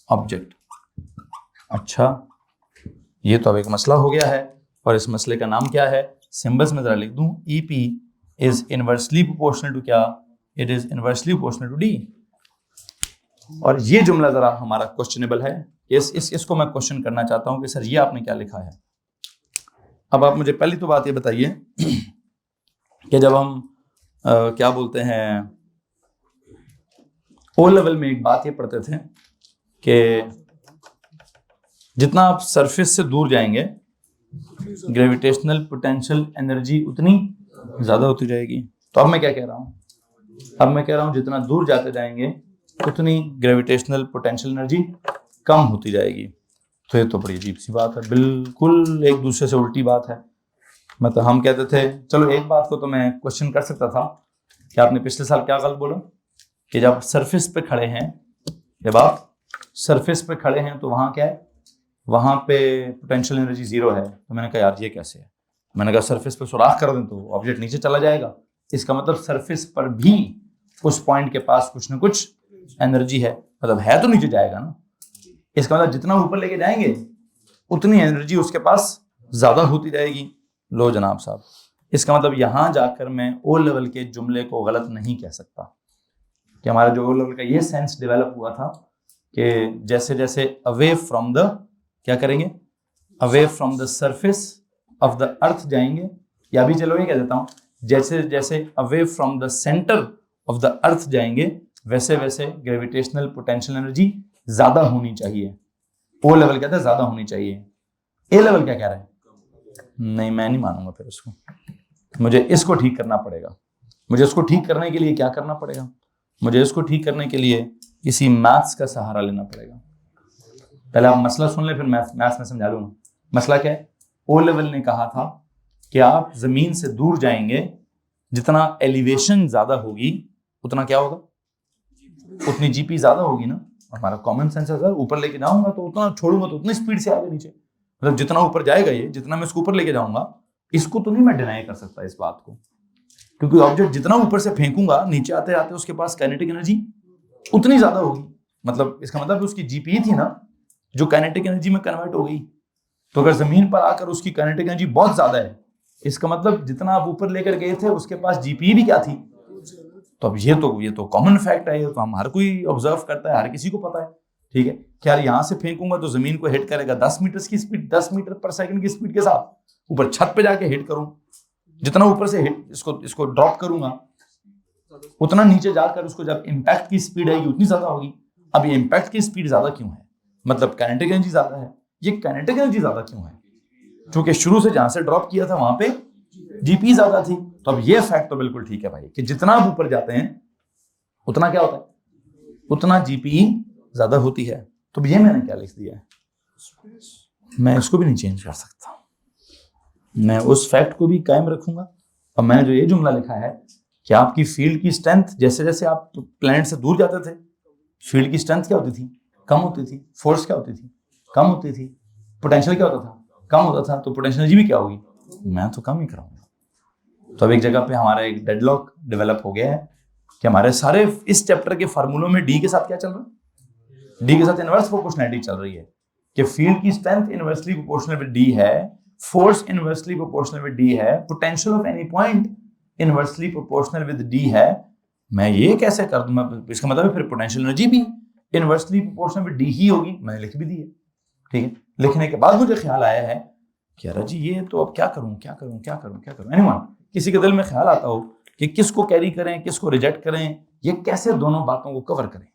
object. अच्छा, ये तो अब एक मसला हो गया है, और इस मसले का नाम क्या है? सिंबल्स में जरा लिख दूं, EP is inversely proportional to क्या? It is inversely proportional to D. और ये जुमला जरा हमारा क्वेश्चनेबल है। इसको मैं क्वेश्चन करना चाहता हूं कि सर ये आपने क्या लिखा है। अब आप मुझे पहली तो बात ये बताइए कि जब हम क्या बोलते हैं, ओ लेवल में एक बात ये पढ़ते थे कि जितना आप सरफेस से दूर जाएंगे ग्रेविटेशनल पोटेंशियल एनर्जी उतनी ज्यादा होती जाएगी। तो अब मैं क्या कह रहा हूं? अब मैं कह रहा हूं जितना दूर जाते जाएंगे उतनी ग्रेविटेशनल पोटेंशियल एनर्जी कम होती जाएगी। तो ये तो बड़ी अजीब सी बात है, बिल्कुल एक दूसरे से उल्टी बात है। मतलब हम कहते थे, चलो एक बात को तो मैं क्वेश्चन कर सकता था कि आपने पिछले साल क्या गलत बोला कि जब सरफेस पे खड़े हैं, जब आप सरफेस पे खड़े हैं तो वहां क्या है? वहां पे पोटेंशियल एनर्जी जीरो है। तो मैंने कहा यार ये कैसे है? मैंने कहा सरफेस पे सुराख कर दें तो ऑब्जेक्ट नीचे चला जाएगा। इसका मतलब सरफेस पर भी उस पॉइंट के पास कुछ ना कुछ एनर्जी है, मतलब है तो नीचे जाएगा ना। इसका मतलब जितना ऊपर लेके जाएंगे उतनी एनर्जी उसके पास ज्यादा होती जाएगी। लो जनाब साहब, इसका मतलब यहां जाकर मैं ओ लेवल के जुमले को गलत नहीं कह सकता कि हमारा जो ओ लेवल का ये सेंस डेवलप हुआ था कि जैसे जैसे अवे फ्रॉम द क्या करेंगे, away from the surface of the अर्थ जाएंगे, या भी चलो ये कह देता हूं जैसे जैसे away from the centre of the अर्थ जाएंगे वैसे वैसे ग्रेविटेशनल पोटेंशियल एनर्जी ज्यादा होनी चाहिए। ओ लेवल कहता है ज्यादा होनी चाहिए, ए लेवल क्या कह रहा है? नहीं, मैं नहीं मानूंगा फिर उसको। मुझे इसको ठीक करना पड़ेगा। मुझे इसको ठीक करने के लिए क्या करना पड़ेगा? मुझे इसको ठीक करने के लिए किसी मैथ्स का सहारा लेना पड़ेगा। पहले आप मसला सुन ले, फिर मैथ्स में समझा दूंगा। मसला क्या है? ओ लेवल ने कहा था कि आप जमीन से दूर जाएंगे, जितना एलिवेशन ज्यादा होगी उतना क्या होगा? उतनी जीपी ज्यादा होगी ना। हमारा कॉमन सेंस है, सर ऊपर लेके जाऊंगा तो उतना छोड़ूंगा तो उतनी स्पीड से आगे नीचे, मतलब जितना ऊपर जाएगा ये, जितना मैं इसको ऊपर लेके जाऊंगा, इसको तो नहीं मैं डिनाई कर सकता इस बात को, क्योंकि ऑब्जेक्ट जितना ऊपर से फेंकूंगा नीचे आते आते उसके पास काइनेटिक एनर्जी उतनी ज्यादा होगी। मतलब इसका मतलब उसकी जीपी थी ना जो काइनेटिक एनर्जी में कन्वर्ट हो गई। तो अगर जमीन पर आकर उसकी काइनेटिक एनर्जी बहुत ज्यादा है, इसका मतलब जितना आप ऊपर लेकर गए थे उसके पास जीपी भी क्या थी। तो अब ये तो कॉमन फैक्ट है, ये तो हम हर कोई ऑब्जर्व करता है, हर किसी को पता है, ठीक है। कि यार यहाँ से फेंकूंगा तो जमीन को हिट करेगा 10 मीटर की स्पीड, 10 मीटर पर सेकंड की स्पीड के साथ, ऊपर छत पे जाके हिट करूं, जितना ऊपर से हिट इसको ड्रॉप करूंगा उतना नीचे जाकर उसको जब इम्पैक्ट की स्पीड आएगी उतनी ज्यादा होगी। अब ये इम्पैक्ट की स्पीड ज्यादा क्यों है, मतलब काइनेटिक एनर्जी ज्यादा है, ये काइनेटिक एनर्जी ज्यादा क्यों है, क्योंकि शुरू से जहां से ड्रॉप किया था वहां पे जीपी ज्यादा थी। तो अब ये फैक्ट तो बिल्कुल ठीक है भाई कि जितना आप ऊपर जाते हैं उतना क्या होता है, उतना जीपी ज्यादा होती है। तो ये मैंने क्या लिख दिया है, मैं इसको भी नहीं चेंज कर सकता, मैं उस फैक्ट को भी कायम रखूंगा। और मैंने जो ये जुमला लिखा है कि आपकी फील्ड की स्ट्रेंथ, जैसे जैसे आप प्लैनेट से दूर जाते थे फील्ड की स्ट्रेंथ क्या होती थी, कम होती थी, फोर्स क्या होती थी, कम होती थी, पोटेंशियल क्या होता था, कम होता था, तो पोटेंशियल एनर्जी भी क्या होगी, मैं तो कम ही कराऊंगा। तो अब एक जगह पे हमारा एक डेडलॉक डेवलप हो गया है कि हमारे सारे इस चैप्टर के फार्मूलों में डी के साथ क्या चल रहा है, डी के साथ इनवर्स प्रोपोर्शनैलिटी चल रही है कि फील्ड की strength inversely proportional with D है, force inversely proportional with D है, potential of any point inversely proportional with D है। मैं ये कैसे कर दूं, मैं इसका मतलब फिर पोटेंशियल एनर्जी भी इनवर्सली प्रोपोर्शनल विद डी ही होगी। मैंने लिख भी दी है, ठीक है। लिखने के बाद मुझे ख्याल आया है कि यार जी ये तो अब क्या करूं क्या करूं क्या करूं क्या करूं। एनीवन, किसी के दिल में ख्याल आता हो कि किसको कैरी करें किसको रिजेक्ट करें, ये कैसे दोनों बातों को कवर करें।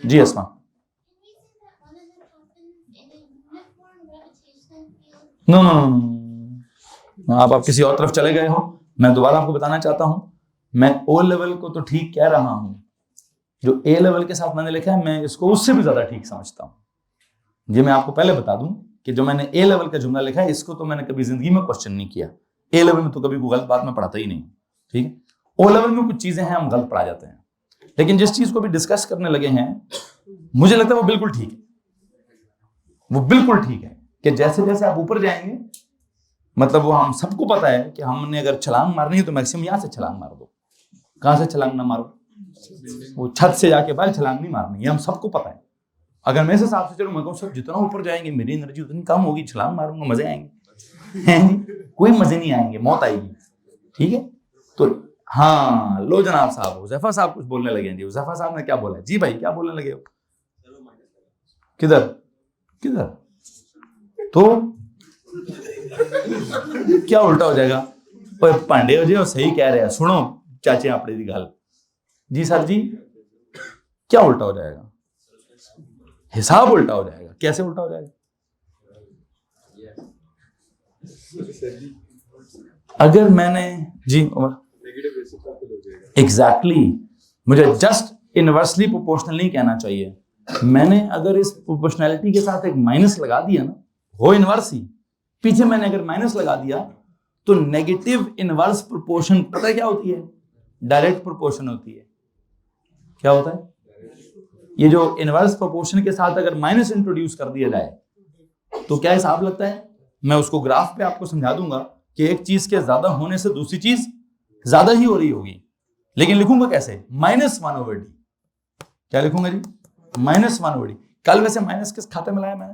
जी अस्मा, नो नो नो, आप किसी और तरफ चले गए हो। मैं दोबारा आपको बताना चाहता हूं, मैं ओ लेवल को तो ठीक कह रहा हूं, जो ए लेवल के साथ मैंने लिखा है मैं इसको उससे भी ज्यादा ठीक समझता हूं। ये मैं आपको पहले बता दूं कि जो मैंने ए लेवल का जुमला लिखा है इसको तो मैंने कभी जिंदगी में क्वेश्चन नहीं किया। ए लेवल में तो कभी कोई गलत बात मैं पढ़ाता ही नहीं, ठीक है। ओ लेवल में कुछ चीजें हैं हम गलत पढ़ा जाते हैं, लेकिन जिस चीज को भी डिस्कस करने लगे हैं मुझे लगता है वो बिल्कुल ठीक है, वो बिल्कुल ठीक है कि जैसे जैसे आप ऊपर जाएंगे, मतलब वो हम सबको पता है कि हमने अगर छलांग मारनी है तो मैक्सिमम यहां से छलांग मार दो। कहां से छलांग ना मारो, वो छत से जाके बाहर छलांग नहीं मारनी, ये हम सबको पता है। अगर मैं इस हिसाब से चलूं, मैं कहूं सर जितना ऊपर जाएंगे मेरी एनर्जी उतनी कम होगी, छलांग मारूंगा मजे आएंगे कोई मजे नहीं आएंगे, मौत आएगी, ठीक है। तो हाँ लो जनाब साहब, हुज़ैफा साहब कुछ बोलने लगे हैं जी। हुज़ैफा साहब ने क्या बोला जी भाई, क्या बोलने लगे हो, किधर किधर, तो क्या उल्टा हो जाएगा, पांडे हो जी और सही कह रहे हैं, सुनो चाचे आपने दी गल जी सर जी, क्या उल्टा हो जाएगा, हिसाब उल्टा हो जाएगा। कैसे उल्टा हो जाएगा, अगर मैंने जी एग्जैक्टली मुझे जस्ट इनवर्सली प्रोपोर्शनल नहीं कहना चाहिए, मैंने अगर इस प्रोपोर्शनैलिटी के साथ एक माइनस लगा दिया ना, हो इनवर्स ही, पीछे मैंने अगर माइनस लगा दिया तो नेगेटिव इनवर्स प्रोपोर्शन पता है क्या होती है, डायरेक्ट प्रोपोर्शन होती है। क्या होता है, ये जो इनवर्स प्रोपोर्शन के साथ अगर माइनस इंट्रोड्यूस कर दिया जाए तो क्या हिसाब लगता है। मैं उसको ग्राफ पे आपको समझा दूंगा कि एक चीज के ज्यादा होने से दूसरी चीज ज्यादा ही हो रही होगी, लेकिन लिखूंगा कैसे, -1/d। क्या लिखूंगा जी, -1/d। कल वैसे माइनस किस खाते में लाया मैंने,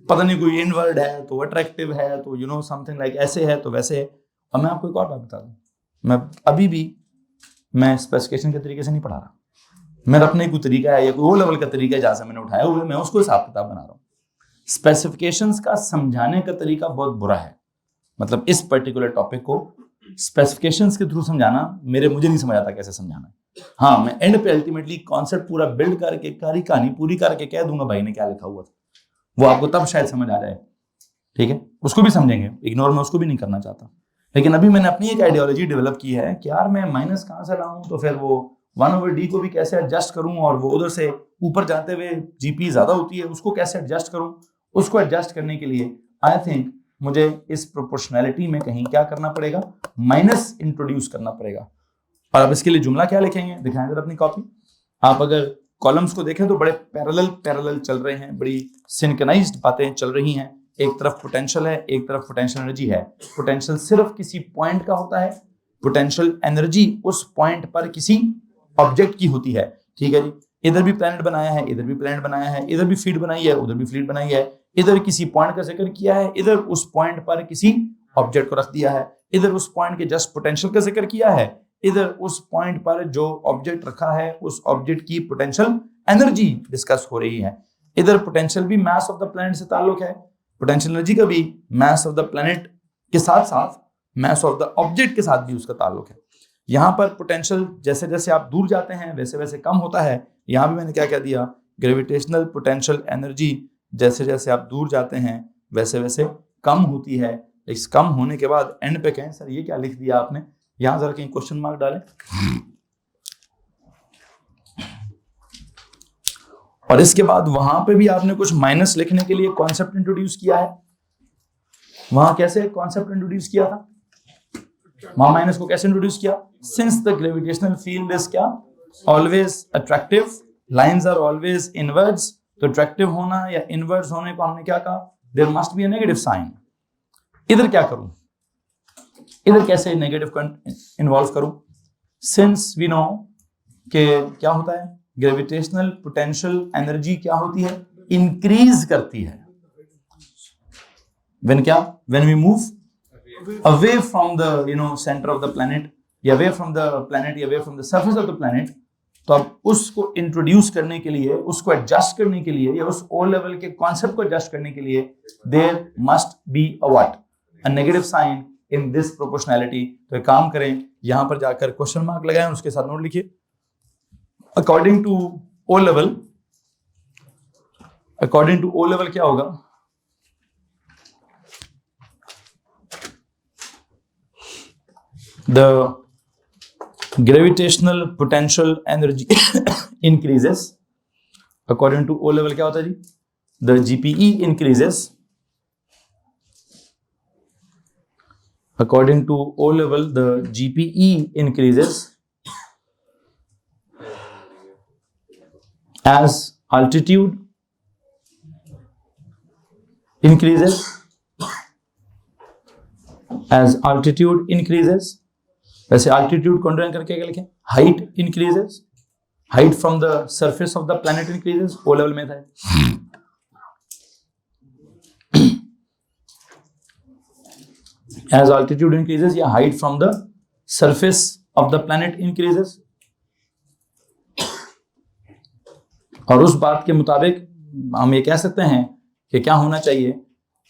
पता नहीं, कोई इनवर्ड है तो अट्रैक्टिव है तो समथिंग लाइक ऐसे है तो वैसे है। और मैं आपको एक और बात बता दूं, मैं अभी भी मैं स्पेसिफिकेशन के तरीके से नहीं पढ़ा रहा, मेरा अपना ही कोई तरीका है या कोई वो लेवल का तरीका है जहां से मैंने उठाया हुआ है, मैं उसको हिसाब किताब बना रहा हूँ। स्पेसिफिकेशंस का समझाने का तरीका बहुत बुरा है, मतलब इस पर्टिकुलर टॉपिक को स्पेसिफिकेशंस के थ्रू समझाना मुझे नहीं समझ आता कैसे समझाना है। हाँ, मैं एंड पे अल्टीमेटली कॉन्सेप्ट पूरा बिल्ड करके सारी कहानी पूरी करके कह दूंगा भाई ने क्या लिखा हुआ था, वो आपको तब शायद समझ आ जाए, ठीक है। उसको भी समझेंगे, इग्नोर मैं उसको भी नहीं करना चाहता, लेकिन अभी मैंने अपनी एक आइडियोलॉजी डेवलप की है कि यार मैं माइनस कहाँ से लाऊं, तो फिर वो 1/d को भी कैसे एडजस्ट करूं, और वो उधर से ऊपर जाते हुए जीपी ज्यादा होती है उसको कैसे एडजस्ट करूं। उसको एडजस्ट करने के लिए आई थिंक मुझे इस प्रोपोर्शनैलिटी में कहीं क्या करना पड़ेगा, माइनस इंट्रोड्यूस करना पड़ेगा। और अब इसके लिए जुमला क्या लिखेंगे, दिखाएं जरा अपनी कॉपी। आप अगर कॉलम्स को देखें तो बड़े पैरेलल चल रहे हैं, बड़ी सिंक्रोनाइज्ड बातें चल रही हैं। एक तरफ पोटेंशियल है, एक तरफ पोटेंशियल एनर्जी है। पोटेंशियल सिर्फ किसी पॉइंट का होता है, पोटेंशियल एनर्जी उस पॉइंट पर किसी ऑब्जेक्ट की होती है, ठीक है जी। इधर भी प्लैनेट बनाया है, इधर भी प्लैनेट बनाया है, इधर भी फील्ड बनाई है, उधर भी फील्ड बनाई है, इधर किसी पॉइंट का जिक्र किया है, इधर उस पॉइंट पर किसी ऑब्जेक्ट को रख दिया है, इधर उस पॉइंट के जस्ट पोटेंशियल का जिक्र किया है, इधर उस पॉइंट पर जो ऑब्जेक्ट रखा है उस ऑब्जेक्ट की पोटेंशियल एनर्जी डिस्कस हो रही है। इधर पोटेंशियल भी मास ऑफ द प्लैनेट से ताल्लुक है, पोटेंशियल एनर्जी का भी मास ऑफ द प्लैनेट के साथ साथ मास ऑफ द ऑब्जेक्ट के साथ भी उसका ताल्लुक है। यहाँ पर पोटेंशियल जैसे जैसे आप दूर जाते हैं वैसे वैसे कम होता है। यहाँ भी मैंने क्या कह दिया, ग्रेविटेशनल पोटेंशियल एनर्जी जैसे जैसे आप दूर जाते हैं वैसे वैसे कम होती है। इस कम होने के बाद एंड पे कहें सर ये क्या लिख दिया आपने, यहाँ जरा कहीं क्वेश्चन मार्क डालें। और इसके बाद वहां पे भी आपने कुछ माइनस लिखने के लिए कॉन्सेप्ट इंट्रोड्यूस किया है। वहां कैसे कॉन्सेप्ट इंट्रोड्यूस किया था, वहां माइनस को कैसे इंट्रोड्यूस किया, since the gravitational field is क्या, always attractive, lines are always inwards, तो अट्रैक्टिव होना या इनवर्ड्स होने को हमने क्या कहा, there must be a negative sign. इधर क्या करूं, इधर कैसे नेगेटिव इन्वॉल्व करूं, सिंस वी नो कि क्या होता है, ग्रेविटेशनल पोटेंशियल एनर्जी क्या होती है, इंक्रीज करती है व्हेन क्या, when we move away from the centre of the planet या अवे फ्रॉम द प्लैनेट या away from the surface of the planet. तो अब उसको इंट्रोड्यूस करने के लिए, उसको एडजस्ट करने के लिए या उस ओ लेवल के कॉन्सेप्ट को एडजस्ट करने के लिए there must be a what, a negative sign in this proportionality. तो एक काम करें, यहां पर जाकर क्वेश्चन मार्क लगाएं, उसके साथ नोट लिखिए, according to O level, according to O level क्या होगा, the gravitational potential energy increases according to O level क्या होता है जी, the GPE increases according to O level, the GPE increases as altitude increases, as altitude increases। वैसे altitude को underline करके क्या लिखें, height increases, height from the surface of the planet increases, O level में था। एज altitude increases या height from the surface of the planet increases. और उस बात के मुताबिक हम ये कह सकते हैं कि क्या होना चाहिए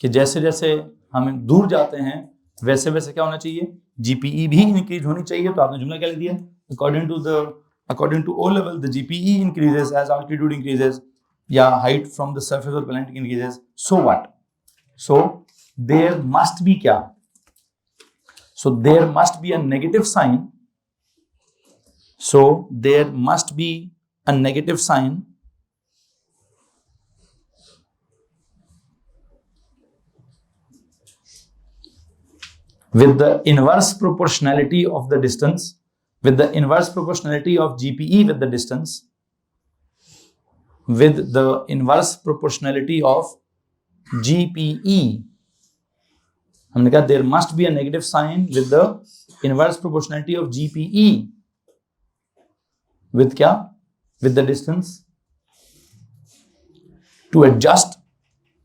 कि जैसे जैसे हम दूर जाते हैं वैसे वैसे क्या होना चाहिए, जीपीई भी इंक्रीज होनी चाहिए। तो आपने जुमला क्या लिख दिया, according to O level the GPE increases as altitude increases या height from the surface of the planet increases. So what, so there must be क्या, so there must be a negative sign, so there must be a negative sign with the inverse proportionality of the distance, with the inverse proportionality of GPE with the distance, with the inverse proportionality of GPE, हमने कहा there must be a negative sign with the inverse proportionality of GPE with क्या, with the distance, to adjust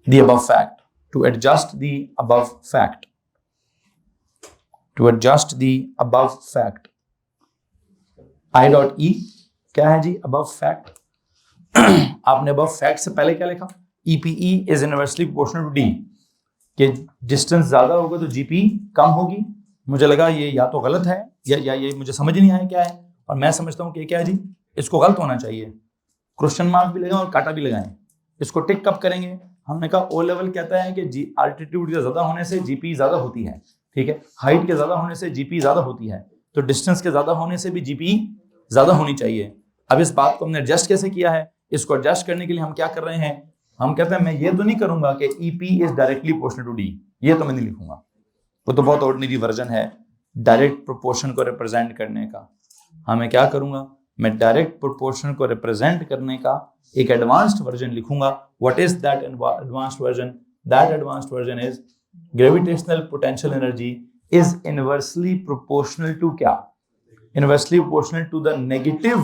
the above fact, to adjust the above fact, to adjust the above fact। I dot E क्या है जी, above fact। आपने above fact से पहले क्या लिखा, EPE is inversely proportional to D, कि distance ज्यादा होगा तो GP कम होगी। मुझे लगा ये या तो गलत है या ये मुझे समझ नहीं आया क्या है, और मैं समझता हूँ कि क्या है जी, इसको गलत होना चाहिए। क्वेश्चन मार्क भी लगाएं और काटा भी लगाएं। इसको टिक कब करेंगे, हमने कहा ओ लेवल कहता है कि आल्टीट्यूड के ज्यादा होने से GP ज्यादा होती है, ठीक है, हाइट के ज्यादा होने से जीपी ज्यादा होती है, तो डिस्टेंस के ज्यादा होने से भी जीपी ज्यादा होनी चाहिए। अब इस बात को हमने एडजस्ट कैसे किया है, इसको एडजस्ट करने के लिए हम क्या कर रहे हैं, हम कहते हैं मैं ये तो नहीं करूंगा कि EP is directly proportional to d, ये तो मैं नहीं लिखूंगा, वो तो बहुत ऑर्डिनरी वर्जन है डायरेक्ट प्रोपोर्शन को रिप्रेजेंट करने का। हमें क्या करूंगा, मैं डायरेक्ट प्रोपोर्शन को रिप्रेजेंट करने का एक एडवांस्ड वर्जन लिखूंगा। What is that advanced version, that advanced version is gravitational potential energy is inversely proportional to क्या, inversely proportional to the negative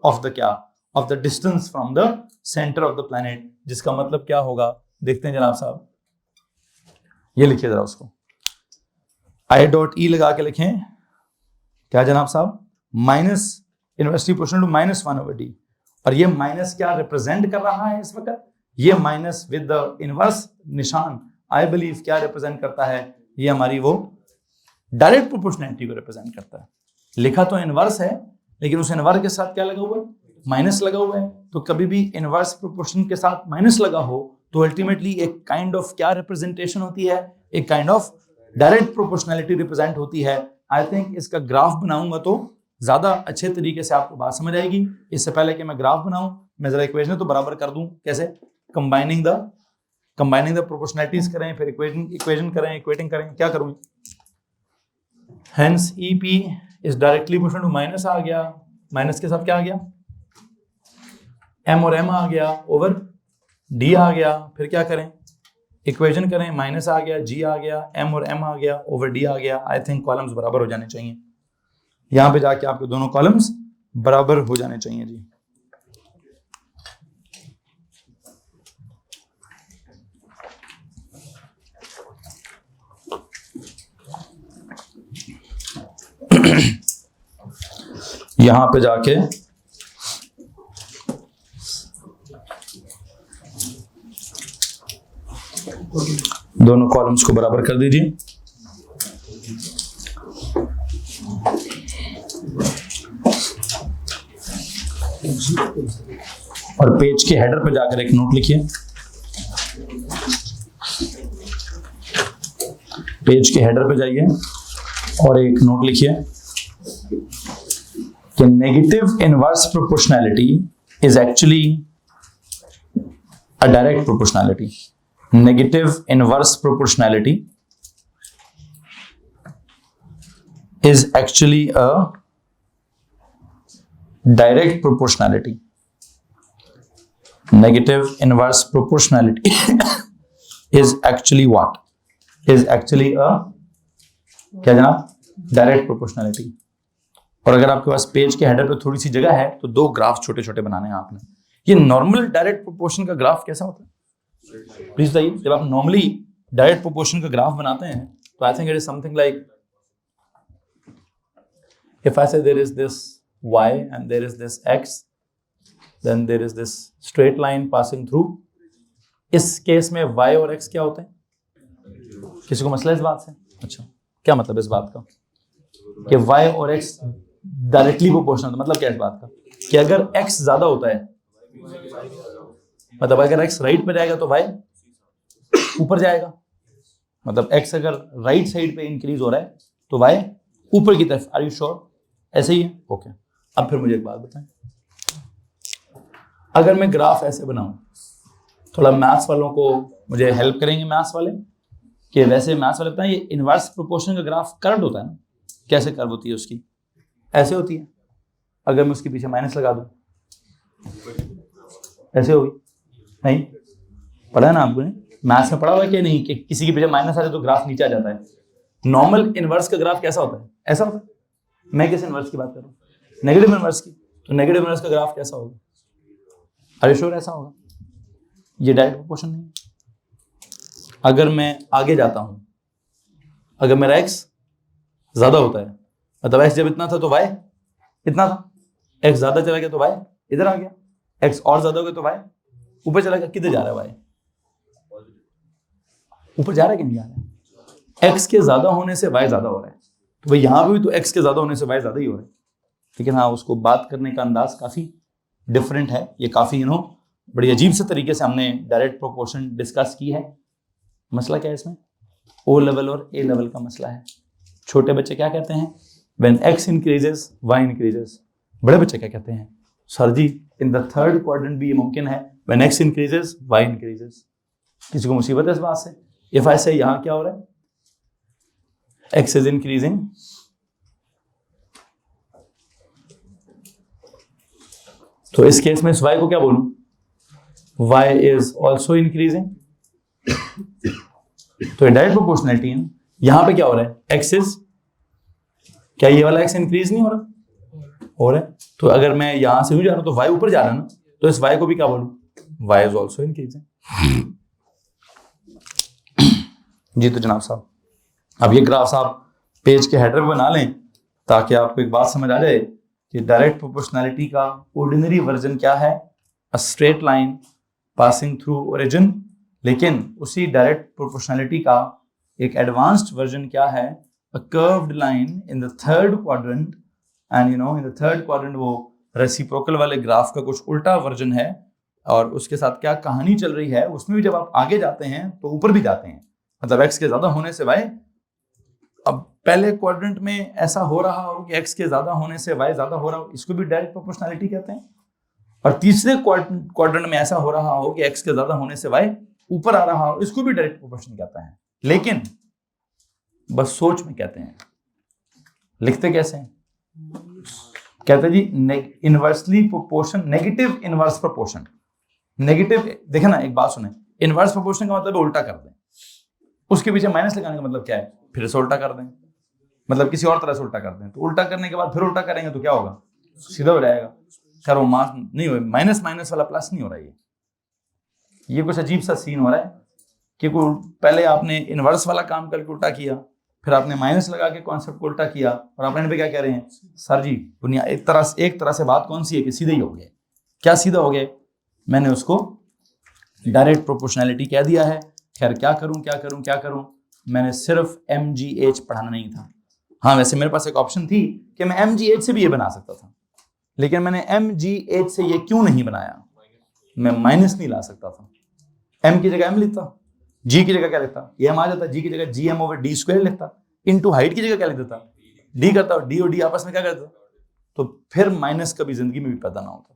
of the क्या, of the distance from the center of the planet। जिसका मतलब क्या होगा, देखते हैं जनाब साहब, ये लिखिए जरा उसको, I dot E लगा के लिखें क्या जनाब साहब, minus inversely proportional to -1/d। और ये माइनस क्या रिप्रेजेंट कर रहा है इस वक्त, ये माइनस विद द इनवर्स निशान आई बिलीव क्या रिप्रेजेंट करता है, ये हमारी वो डायरेक्ट प्रोपोर्शनैलिटी को रिप्रेजेंट करता है। लिखा तो इनवर्स है लेकिन उस इनवर्स के साथ क्या लगा हुआ है, माइनस लगा हुआ है। तो कभी भी इनवर्स प्रोपोर्शन के साथ माइनस लगा हो तो अल्टीमेटली एक काइंड ऑफ क्या रिप्रेजेंटेशन होती है, एक kind of direct proportionality represent होती है। आई थिंक इसका ग्राफ बनाऊंगा तो ज्यादा अच्छे तरीके से आपको बात समझ आएगी। इससे पहले कि मैं ग्राफ बनाऊं, मैं जरा इक्वेशन तो बराबर कर दूं। कैसे? कंबाइनिंग द प्रोपोर्शनैलिटीज करें, फिर इक्वेशन करें, इक्वेटिंग करें, क्या करूं? Hence EP is directly proportional to minus आ गया, माइनस के साथ क्या आ गया, M और M आ गया ओवर D आ गया। फिर क्या करें? इक्वेशन करें, माइनस आ गया, G आ गया, M और M आ गया ओवर D आ गया। आई थिंक कॉलम्स बराबर हो जाने चाहिए। यहां पे जाके आपके दोनों कॉलम्स बराबर हो जाने चाहिए जी। यहां पे जाके दोनों कॉलम्स को बराबर कर दीजिए। और पेज के हेडर पे जाकर एक नोट लिखिए। पेज के हेडर पे जाइए और एक नोट लिखिए कि negative inverse proportionality is actually a direct proportionality. Negative inverse proportionality is actually a direct proportionality. Negative inverse proportionality is actually what? Is actually a क्या जनाब? Direct proportionality. और अगर आपके पास पेज के हेडर पे थोड़ी सी जगह है तो दो ग्राफ छोटे छोटे बनाने हैं आपने। ये नॉर्मल डायरेक्ट प्रोपोर्शन का ग्राफ कैसा होता है प्लीज बताइए। जब आप नॉर्मली डायरेक्ट प्रोपोर्शन का ग्राफ बनाते हैं तो I think it is something like, if I say there is this y and there is this x, then there is this straight line passing through. इस case में y और x क्या होते हैं? किसी को मसला इस बात से? अच्छा, क्या मतलब इस बात का कि y और x डायरेक्टली प्रोपोर्शनल? मतलब क्या इस बात का कि अगर x ज्यादा होता है, मतलब अगर x राइट पे जाएगा तो y ऊपर जाएगा। मतलब x अगर राइट साइड पे इंक्रीज हो रहा है तो y ऊपर की तरफ। Are you sure? ऐसे ही है? ओके। अब फिर मुझे एक बात बताएं, अगर मैं ग्राफ ऐसे बनाऊं, थोड़ा मैथ्स वालों को मुझे हेल्प करेंगे मैथ्स वाले, कि वैसे मैथ्स वाले बताएं ये इनवर्स प्रोपोर्शन का ग्राफ कर्व होता है ना, कैसे कर्व होती है उसकी? ऐसे होती है। अगर मैं उसके पीछे माइनस लगा दूं ऐसे होगी? नहीं पढ़ा है ना आपने मैथ्स में? पढ़ा हुआ है कि नहीं कि किसी के पीछे माइनस आ जाए तो ग्राफ नीचे आ जाता है? नॉर्मल इनवर्स का ग्राफ कैसा होता है? ऐसा होता है। मैं किस इनवर्स की बात कर रहा हूँ? नेगेटिव इनवर्स की। तो नेगेटिव इनवर्स का ग्राफ कैसा होगा? आर यू श्योर ऐसा होगा? ये डायरेक्ट प्रोपोर्शन नहीं है। अगर मैं आगे जाता हूं, अगर मेरा x ज्यादा होता है, मतलब x जब इतना था तो y इतना था, x ज्यादा चला गया तो y इधर आ गया, x और ज्यादा हो गया तो y ऊपर चला गया। किधर जा रहा है y? ऊपर जा रहा है कि नहीं जा रहा है? x के ज्यादा होने से y ज्यादा हो रहा है, तो भाई यहाँ पे भी तो x के ज्यादा होने से y ज्यादा ही हो रहा है। लेकिन हाँ, उसको बात करने का अंदाज काफी डिफरेंट है। ये काफी बड़ी अजीब से तरीके से हमने डायरेक्ट प्रोपोर्शन डिस्कस की है। मसला क्या है इसमें? ओ लेवल और ए लेवल का मसला है। छोटे बच्चे क्या कहते हैं? When x increases y increases. बड़े बच्चे क्या कहते हैं? Sir ji in the third quadrant भी ये मुमकिन है, when x increases y increases. किसी को मुसीबत है इस बात से? इफ आई से यहाँ क्या हो रहा है? x is increasing, तो इस केस में इस y को क्या बोलूं? y is also increasing। तो डायरेक्ट प्रोपोर्शनैलिटी है। यहां पे क्या हो रहा है? x is, क्या ये वाला x इंक्रीज नहीं हो रहा? हो रहा है। तो अगर मैं यहां से यूं जा रहा हूं तो y ऊपर जा रहा है ना, तो इस y को भी क्या बोलूं? y is also increasing। जी तो जनाब साहब, अब ये ग्राफ्स आप पेज के हेडर पे बना लें ताकि आपको एक बात समझ आ जाए कि डायरेक्ट प्रोपोर्शनैलिटी का ऑर्डिनरी वर्जन क्या है। A straight line passing through origin. लेकिन उसी डायरेक्ट प्रोपोर्शनैलिटी का एक एडवांस्ड वर्जन क्या है, a curved line in the third quadrant, and you know in the third quadrant वो रेसिप्रोकल वाले ग्राफ का कुछ उल्टा वर्जन है। और उसके साथ क्या कहानी चल रही है, उसमें भी जब आप आगे जाते हैं तो ऊपर भी जाते हैं, मतलब x के ज्यादा होने से y, अब पहले क्वाड्रेंट में ऐसा हो रहा हो कि x के ज्यादा होने से y ज्यादा हो रहा हो, इसको भी डायरेक्ट प्रोपोर्शनैलिटी कहते हैं। और तीसरे क्वाड्रेंट में ऐसा हो रहा हो कि x के ज्यादा होने से y ऊपर आ रहा हो, इसको भी डायरेक्ट प्रोपोर्शन कहते हैं। लेकिन बस सोच में कहते हैं, लिखते कैसे हैं? कहते हैं जी inversely proportion, negative inverse proportion. Negative, देखे ना, एक बात सुने, इनवर्स प्रोपोर्शन का मतलब उल्टा कर दें, उसके पीछे माइनस लगाने का मतलब क्या है, फिर से उल्टा कर दें, मतलब किसी और तरह से उल्टा कर दें। तो उल्टा करने के बाद फिर उल्टा करेंगे तो क्या होगा, सीधा हो जाएगा। खैर वो मास नहीं हो, माइनस माइनस वाला प्लस नहीं हो रहा है, ये कुछ अजीब सा सीन हो रहा है कि पहले आपने इनवर्स वाला काम करके उल्टा किया, फिर आपने माइनस लगा के कॉन्सेप्ट को उल्टा किया, और आप पे क्या कह रहे हैं, सर जी दुनिया एक तरह से बात कौन सी है कि सीधे ही हो गए। क्या सीधा हो गया? मैंने उसको डायरेक्ट प्रोपोर्शनैलिटी कह दिया है। खैर क्या करूं, मैंने सिर्फ MGH पढ़ाना नहीं था। हाँ वैसे मेरे पास एक ऑप्शन थी कि मैं MGH से भी ये बना सकता था, लेकिन मैंने MGH से ये क्यों नहीं बनाया, मैं माइनस नहीं ला सकता था। M की जगह M लिखता, G की जगह क्या लिखता, ये M आ जाता, G की जगह GM/D² लिखता, इनटू हाइट की जगह क्या लिख देता, D करता, और D और D आपस में क्या करता, तो फिर माइनस कभी जिंदगी में भी पैदा ना होता।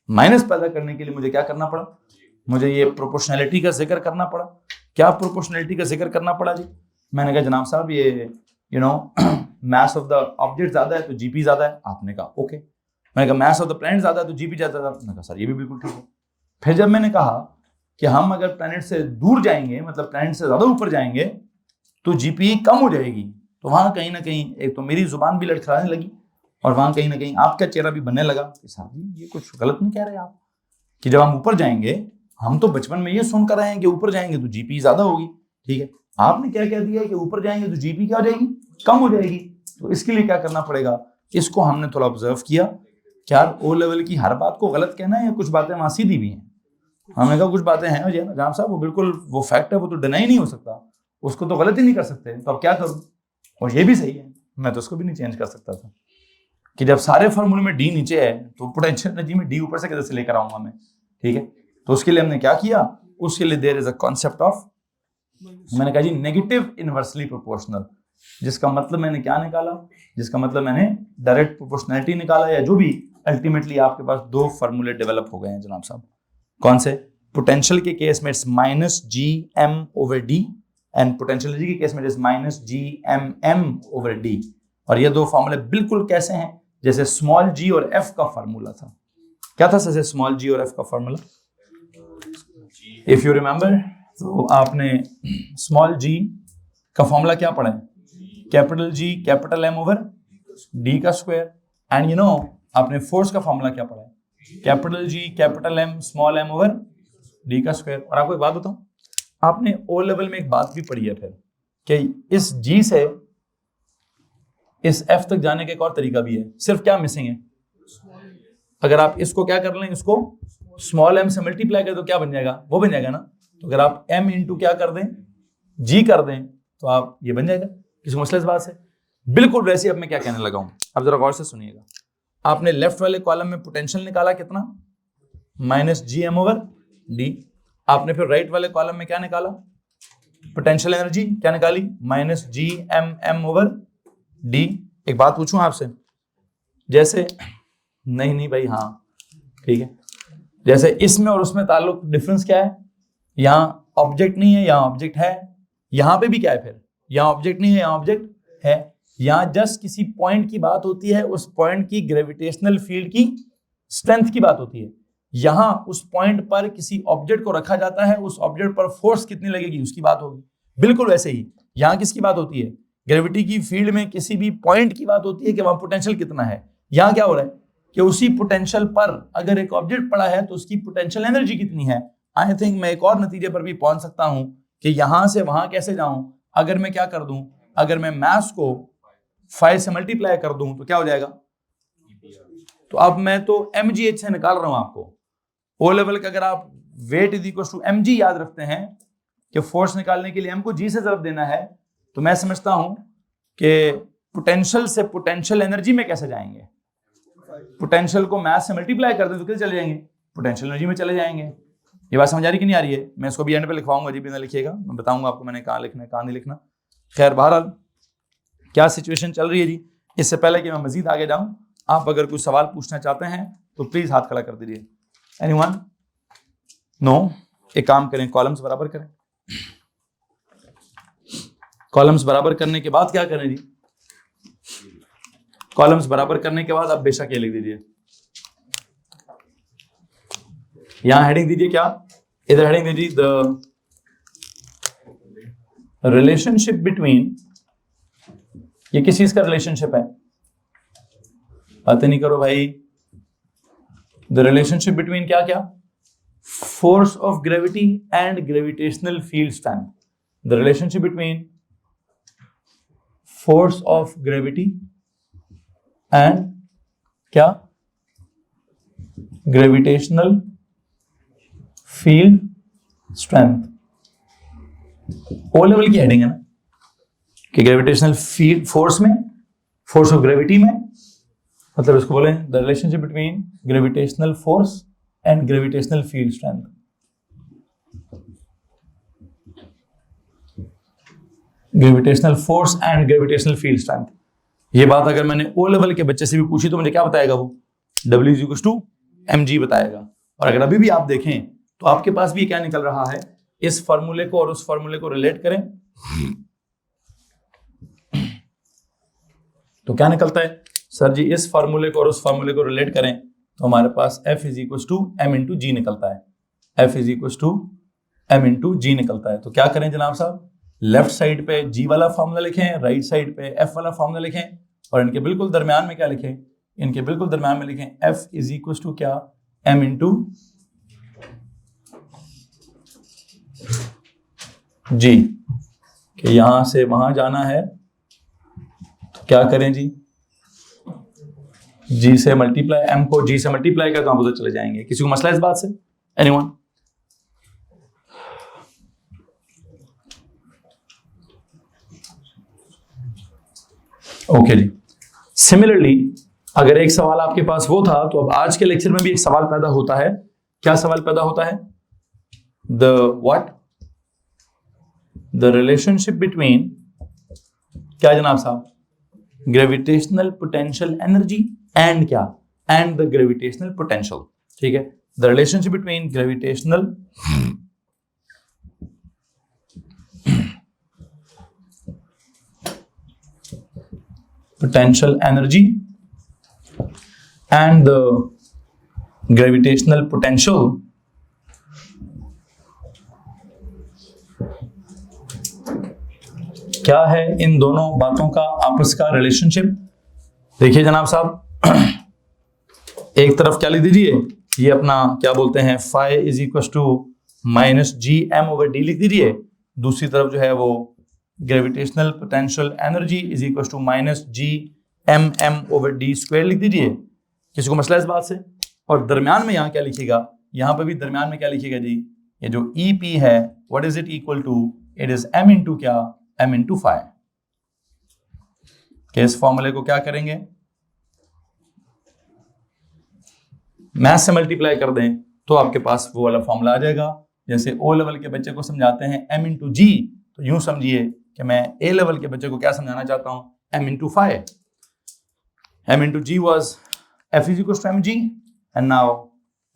माइनस पैदा करने के लिए मुझे क्या करना पड़ा, मुझे ये प्रोपोर्शनैलिटी का जिक्र करना पड़ा। क्या प्रोपोर्शनैलिटी का जिक्र करना पड़ा जी? मैंने कहा जनाब साहब ये you know mass of the object ज्यादा है तो जीपी ज्यादा है। आपने कहा ओके। मैंने कहा मास ऑफ द प्लैनेट ज्यादा है तो जीपी ज्यादा है। आपने कहा सर ये भी बिल्कुल ठीक है। फिर जब मैंने कहा कि हम अगर प्लैनेट से दूर जाएंगे, मतलब प्लैनेट से ज्यादा ऊपर जाएंगे तो जीपी कम हो जाएगी, तो वहां कहीं ना कहीं एक तो मेरी जुबान भी लड़खड़ाने लगी, और वहां कहीं ना कहीं आपका चेहरा भी बनने लगा कि साहब जी ये कुछ गलत नहीं कह रहे आप, कि जब हम ऊपर जाएंगे, हम तो बचपन में ये सुनकर रहे हैं कि ऊपर जाएंगे तो जीपी ज्यादा होगी, ठीक है, आपने क्या कह दिया है कि ऊपर जाएंगे तो जीपी क्या हो जाएगी, कम हो जाएगी। तो इसके लिए क्या करना पड़ेगा, इसको हमने थोड़ा ऑब्जर्व किया। क्या ओ लेवल की हर बात को गलत कहना है, या कुछ बातें वहां सीधी भी हैं? हमने कहा कुछ बातें हैं जनाब साहब, वो बिल्कुल वो फैक्ट है, वो तो डिनाई नहीं हो सकता, उसको तो गलत ही नहीं कर सकते, तो अब क्या करूं? और ये भी सही है, मैं तो उसको भी नहीं चेंज कर सकता था कि जब सारे फॉर्मूले में डी नीचे है तो पोटेंशियल एनर्जी में डी ऊपर से कैसे लेकर आऊंगा मैं, ठीक है। तो उसके लिए हमने क्या किया, उसके लिए there is a concept of, मैंने कहा जी नेगेटिव इनवर्सली प्रोपोर्शनल, जिसका मतलब मैंने क्या निकाला, जिसका मतलब मैंने डायरेक्ट प्रोपोर्शनैलिटी निकाला, या जो भी अल्टीमेटली आपके पास दो फार्मूले डेवलप हो गए हैं जनाब साहब। कौन से? पोटेंशियल के केस में it's -GM/D, and potential energy के केस में इट्स -GMM/D। और ये दो फार्मूले बिल्कुल कैसे हैं, जैसे स्मॉल g और f का फार्मूला था। क्या था जैसे स्मॉल g और f का फार्मूला, इफ यू रिमेंबर, तो आपने स्मॉल g का फार्मूला क्या पढ़ा है, कैपिटल G कैपिटल M/D का स्क्वायर, एंड यू नो आपने फोर्स का फार्मूला क्या पढ़ा है, capital G capital M small M/D का स्क्वायर। और आपको एक बात बताऊं, आपने ओ लेवल में एक बात भी पढ़ी है फिर, कि इस G से इस F तक जाने का एक और तरीका भी है, सिर्फ क्या मिसिंग है, अगर आप इसको क्या कर लें, इसको स्मॉल m से मल्टीप्लाई कर दो, क्या बन जाएगा, वो बन जाएगा ना। तो अगर आप m इंटू क्या कर दें, g कर दें, तो आप ये बन जाएगा। किसी मसले इस बात से? बिल्कुल वैसे अब मैं क्या कहने लगा हूं, अब जरा गौर से सुनिएगा। आपने लेफ्ट वाले कॉलम में पोटेंशियल निकाला कितना, -GM/D। आपने फिर राइट वाले कॉलम में क्या निकाला, पोटेंशियल एनर्जी क्या निकाली, -GMM/D। एक बात पूछूं आपसे, जैसे नहीं भाई, हाँ ठीक है, जैसे इसमें और उसमें ताल्लुक डिफरेंस क्या है, यहाँ ऑब्जेक्ट नहीं है, यहाँ ऑब्जेक्ट है, यहाँ पे भी क्या है, फिर यहाँ ऑब्जेक्ट नहीं है, यहाँ ऑब्जेक्ट है। यहाँ जस्ट किसी पॉइंट की बात होती है, उस पॉइंट की ग्रेविटेशनल फील्ड की स्ट्रेंथ की बात होती है। यहाँ उस पॉइंट पर किसी ऑब्जेक्ट को रखा जाता है, उस ऑब्जेक्ट पर फोर्स कितनी लगेगी उसकी बात होगी। बिल्कुल वैसे ही यहाँ किसकी बात होती है, ग्रेविटी की फील्ड में किसी भी पॉइंट की बात होती है कि वहां पोटेंशियल कितना है। यहाँ क्या हो रहा है कि उसी पोटेंशियल पर अगर एक ऑब्जेक्ट पड़ा है तो उसकी पोटेंशियल एनर्जी कितनी है। आई थिंक मैं एक और नतीजे पर भी पहुंच सकता हूं कि यहां से वहां कैसे जाऊं, अगर मैं क्या कर दूं, अगर मैं मास को 5 से मल्टीप्लाई कर दूं तो क्या हो जाएगा। तो अब मैं तो MGH से निकाल रहा हूं आपको। ओ लेवल का अगर आप weight is equal to mg याद रखते हैं कि फोर्स निकालने के लिए m को g से ज़रब देना है, तो मैं समझता हूं कि पोटेंशियल से पोटेंशियल एनर्जी में कैसे जाएंगे, पोटेंशियल को मैथ से मल्टीप्लाई कर दें तो कैसे चले जाएंगे, पोटेंशियल एनर्जी में चले जाएंगे। ये बात समझ आ रही कि नहीं आ रही है? मैं इसको भी एंड पे लिखवाऊंगा, जी भी ना लिखिएगा, मैं बताऊंगा आपको मैंने कहाँ लिखना है कहाँ नहीं लिखना। खैर बहरहाल क्या सिचुएशन चल रही है जी, इससे पहले कि मैं मजीद आगे जाऊं, आप अगर कोई सवाल पूछना चाहते हैं तो प्लीज हाथ खड़ा कर दीजिए। एनीवन? नो? एक काम करें, कॉलम्स बराबर करें। कॉलम्स बराबर करने के बाद क्या करें जी? कॉलम्स बराबर करने के बाद आप बेशक ये लिख दीजिए, यहां हेडिंग दीजिए, क्या इधर हेडिंग दीजिए, द रिलेशनशिप बिटवीन, ये किस चीज का रिलेशनशिप है? बातें नहीं करो भाई। द रिलेशनशिप बिटवीन क्या क्या? Force of gravity and gravitational field strength. The relationship between force of gravity and क्या? Gravitational field strength. O level की हेडिंग है ना कि ग्रेविटेशनल फील्ड फोर्स में, फोर्स ऑफ ग्रेविटी में, मतलब इसको बोले the relationship between gravitational force and gravitational field strength. Gravitational force and gravitational field strength. ये बात अगर मैंने ओ लेवल के बच्चे से भी पूछी तो मुझे क्या बताएगा वो? W इक्वल्स टू mg बताएगा। और अगर अभी भी आप देखें तो आपके पास भी क्या निकल रहा है, इस फॉर्मूले को और उस फॉर्मूले को रिलेट करें तो क्या निकलता है? सर जी इस फॉर्मूले को और उस फॉर्मूले को रिलेट करें तो हमारे पास F is equal to m into G निकलता है। F is equal to m into G निकलता है। तो क्या करें जनाब साहब, लेफ्ट साइड पे G वाला फॉर्मूला लिखें, राइट साइड पे F वाला फॉर्मूला लिखें, और इनके बिल्कुल दरमियान में क्या लिखें? इनके बिल्कुल दरमियान में लिखें F इज इक्वल टू क्या? m इंटू जी। कि यहां से वहां जाना है तो क्या करें जी? G से मल्टीप्लाई, m को G से मल्टीप्लाई कर तो हम उधर चले जाएंगे। किसी को मसला इस बात से? एनीवन? ओके जी। सिमिलरली अगर एक सवाल आपके पास वो था तो अब आज के लेक्चर में भी एक सवाल पैदा होता है। क्या सवाल पैदा होता है? The what? The relationship between क्या जनाब साहब? ग्रेविटेशनल पोटेंशियल एनर्जी एंड क्या? And the gravitational potential. ठीक है, the relationship between gravitational potential energy and the gravitational potential क्या है इन दोनों बातों का आपस का रिलेशनशिप? देखिए जनाब साहब, एक तरफ क्या लिख दीजिए, ये अपना क्या बोलते हैं phi is equal to minus G M over d लिख दीजिए। दूसरी तरफ जो है वो gravitational potential energy is equal to minus G M M over d square लिख दीजिए। किसी को मसला इस बात से? और दरमियान में यहाँ क्या लिखिएगा? यहाँ पे भी दरमियान में क्या लिखिएगा जी? ये जो ई पी है what is it equal to? It is M into क्या? M into five. इस फॉर्मूले को क्या करेंगे? मैथ से मल्टीप्लाई कर दें तो आपके पास वो वाला फॉर्मूला आ जाएगा। जैसे ओ लेवल के बच्चे को समझाते हैं एम इंटू जी, तो यूं समझिए कि मैं ए लेवल के बच्चे को क्या समझाना चाहता हूं, m into 5. m into g was F is equals to mg, and now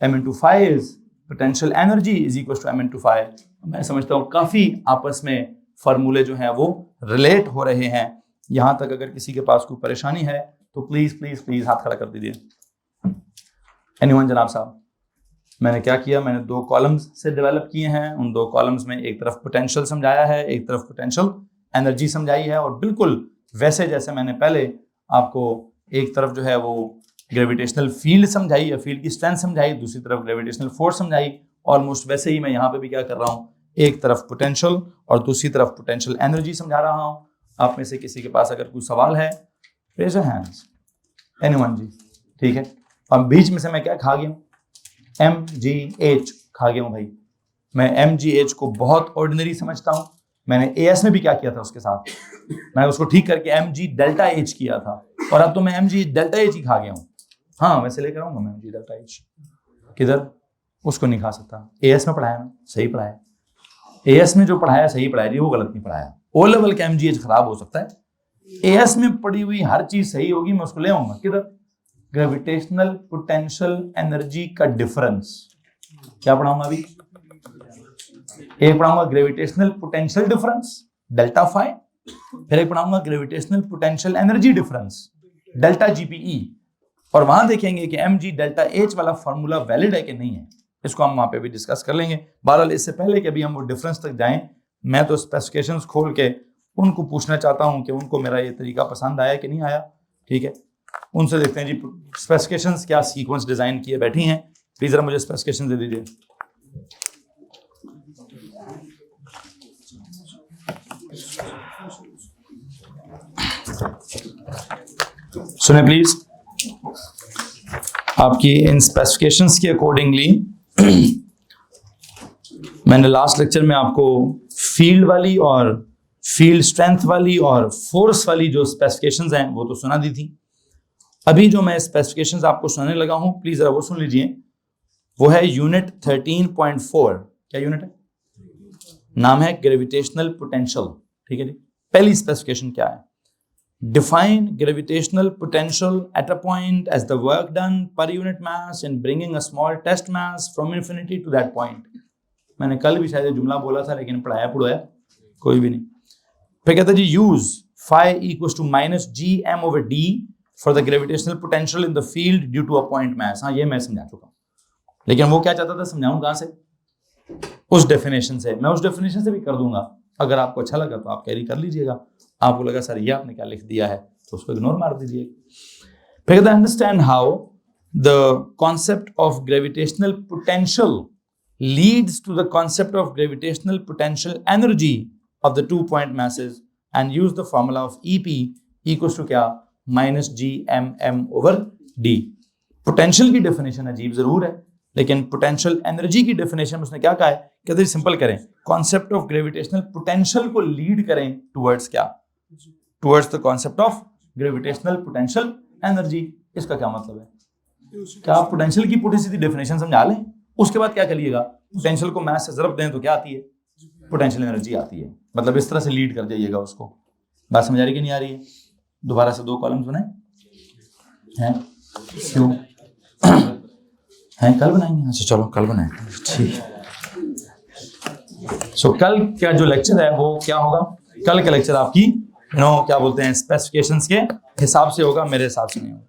m into 5 is potential energy is equals to m into 5. मैं समझता हूं काफी आपस में फॉर्मूले जो हैं वो रिलेट हो रहे हैं। यहां तक अगर किसी के पास कोई परेशानी है तो प्लीज प्लीज प्लीज हाथ खड़ा कर दीजिए। एनीवन जनाब साहब, मैंने क्या किया, मैंने दो कॉलम्स से डेवलप किए हैं। उन दो कॉलम्स में एक तरफ पोटेंशियल समझाया है, एक तरफ पोटेंशियल एनर्जी समझाई है, और बिल्कुल वैसे जैसे मैंने पहले आपको एक तरफ जो है वो ग्रेविटेशनल फील्ड समझाई या फील्ड की स्ट्रेंथ समझाई, दूसरी तरफ ग्रेविटेशनल फोर्स समझाई, ऑलमोस्ट वैसे ही मैं यहाँ पे भी क्या कर रहा हूँ, एक तरफ पोटेंशियल और दूसरी तरफ पोटेंशियल एनर्जी समझा रहा हूँ। आप में से किसी के पास अगर कोई सवाल है, रेज योर हैंड्स। एनीवन जी? ठीक है। और बीच में से मैं क्या खा गया? MGH खा गया हूँ भाई। मैं MGH को बहुत ऑर्डिनरी समझता हूँ। मैंने AS में भी क्या किया था उसके साथ, मैं उसको ठीक करके MG डेल्टा H किया था, और अब तो मैं MG डेल्टा H ही खा गया हूँ। हाँ वैसे लेकर आऊंगा मैं MG डेल्टा H, किधर उसको नहीं खा सकता। AS में पढ़ाया ना, सही पढ़ाया। AS में जो पढ़ाया सही पढ़ाया जी, वो गलत नहीं पढ़ाया। O लेवल का MGH खराब हो सकता है, AS में पढ़ी हुई हर चीज सही होगी, मैं उसको ले आऊंगा किधर, ग्रेविटेशनल पोटेंशियल एनर्जी का डिफरेंस। क्या पढ़ाऊंगा अभी, एक पढ़ाऊंगा gravitational potential difference delta phi, फिर एक पढ़ाऊंगा gravitational potential energy difference delta GPE, और वहां देखेंगे कि MG डेल्टा H वाला फॉर्मूला वैलिड है कि नहीं है। इसको हम वहां पे भी डिस्कस कर लेंगे। बहरहाल इससे पहले कि अभी हम वो डिफरेंस तक जाएं, मैं तो स्पेसिफिकेशंस खोल के उनको पूछना चाहता हूं कि उनको मेरा ये तरीका पसंद आया कि नहीं आया। ठीक है, उनसे देखते हैं जी स्पेसिफिकेशंस क्या सीक्वेंस डिजाइन किए बैठी हैं। प्लीज जरा मुझे स्पेसिफिकेशन दे दीजिए। सुने प्लीज, आपकी इन स्पेसिफिकेशंस के अकॉर्डिंगली मैंने लास्ट लेक्चर में आपको फील्ड वाली और फील्ड स्ट्रेंथ वाली और फोर्स वाली जो स्पेसिफिकेशंस हैं वो तो सुना दी थी। अभी जो मैं स्पेसिफिकेशंस आपको सुनाने लगा हूं, प्लीज जरा वो सुन लीजिए। वो है यूनिट 13.4। क्या यूनिट है, नाम है ग्रेविटेशनल पोटेंशियल। ठीक है जी, पहली स्पेसिफिकेशन क्या है, define gravitational potential at a point as the work done per unit mass in bringing a small test mass from infinity to that point। मैंने कल भी शायद ये जुमला बोला था लेकिन पढ़ाया पढ़ाया कोई भी नहीं। फिर कहता है जी use phi equals to minus gm over d for the gravitational potential in the field due to a point mass। हाँ ये मैं समझा चुका हूँ, लेकिन वो क्या चाहता था समझाऊं कहाँ से, उस डेफिनेशन से। मैं उस डेफिनेशन से भी कर दूंगा, अगर आपको अच्छा लगा तो आप कैरी कर लीजिएगा, आपको लगा सर ये आपने क्या लिख दिया है तो उसको इग्नोर मार दीजिए। फिर कहता है understand how the concept of gravitational potential leads to the concept of gravitational potential energy of the 2 point masses and use the formula of EP equals to क्या, माइनस GM/m/d। पोटेंशियल की definition अजीब जरूर है, लेकिन potential energy की definition उसने क्या कहा है, कहते हैं सिंपल करें, कॉन्सेप्ट ऑफ ग्रेविटेशनल पोटेंशियल को लीड करें टुवर्ड्स क्या, towards the concept of gravitational potential energy. इसका क्या मतलब है, क्या आप पोटेंशियल की पुटी सीधी डेफिनेशन समझा लें, उसके बाद क्या करिएगा, पोटेंशियल को मैथ से ज़रब दें तो क्या आती है, पोटेंशियल एनर्जी आती है। मतलब इस तरह से लीड कर जाइएगा उसको। बात समझ आ रही कि नहीं आ रही है? दोबारा से 2 कॉलम्स बनाए हैं, क्यों हैं, कल बनाएंगे। अच्छा चलो कल बनाएं, ठीक। सो कल का जो लेक्चर है वो क्या होगा, कल का लेक्चर आपकी क्या बोलते हैं स्पेसिफिकेशंस के हिसाब से होगा, मेरे हिसाब से नहीं होगा।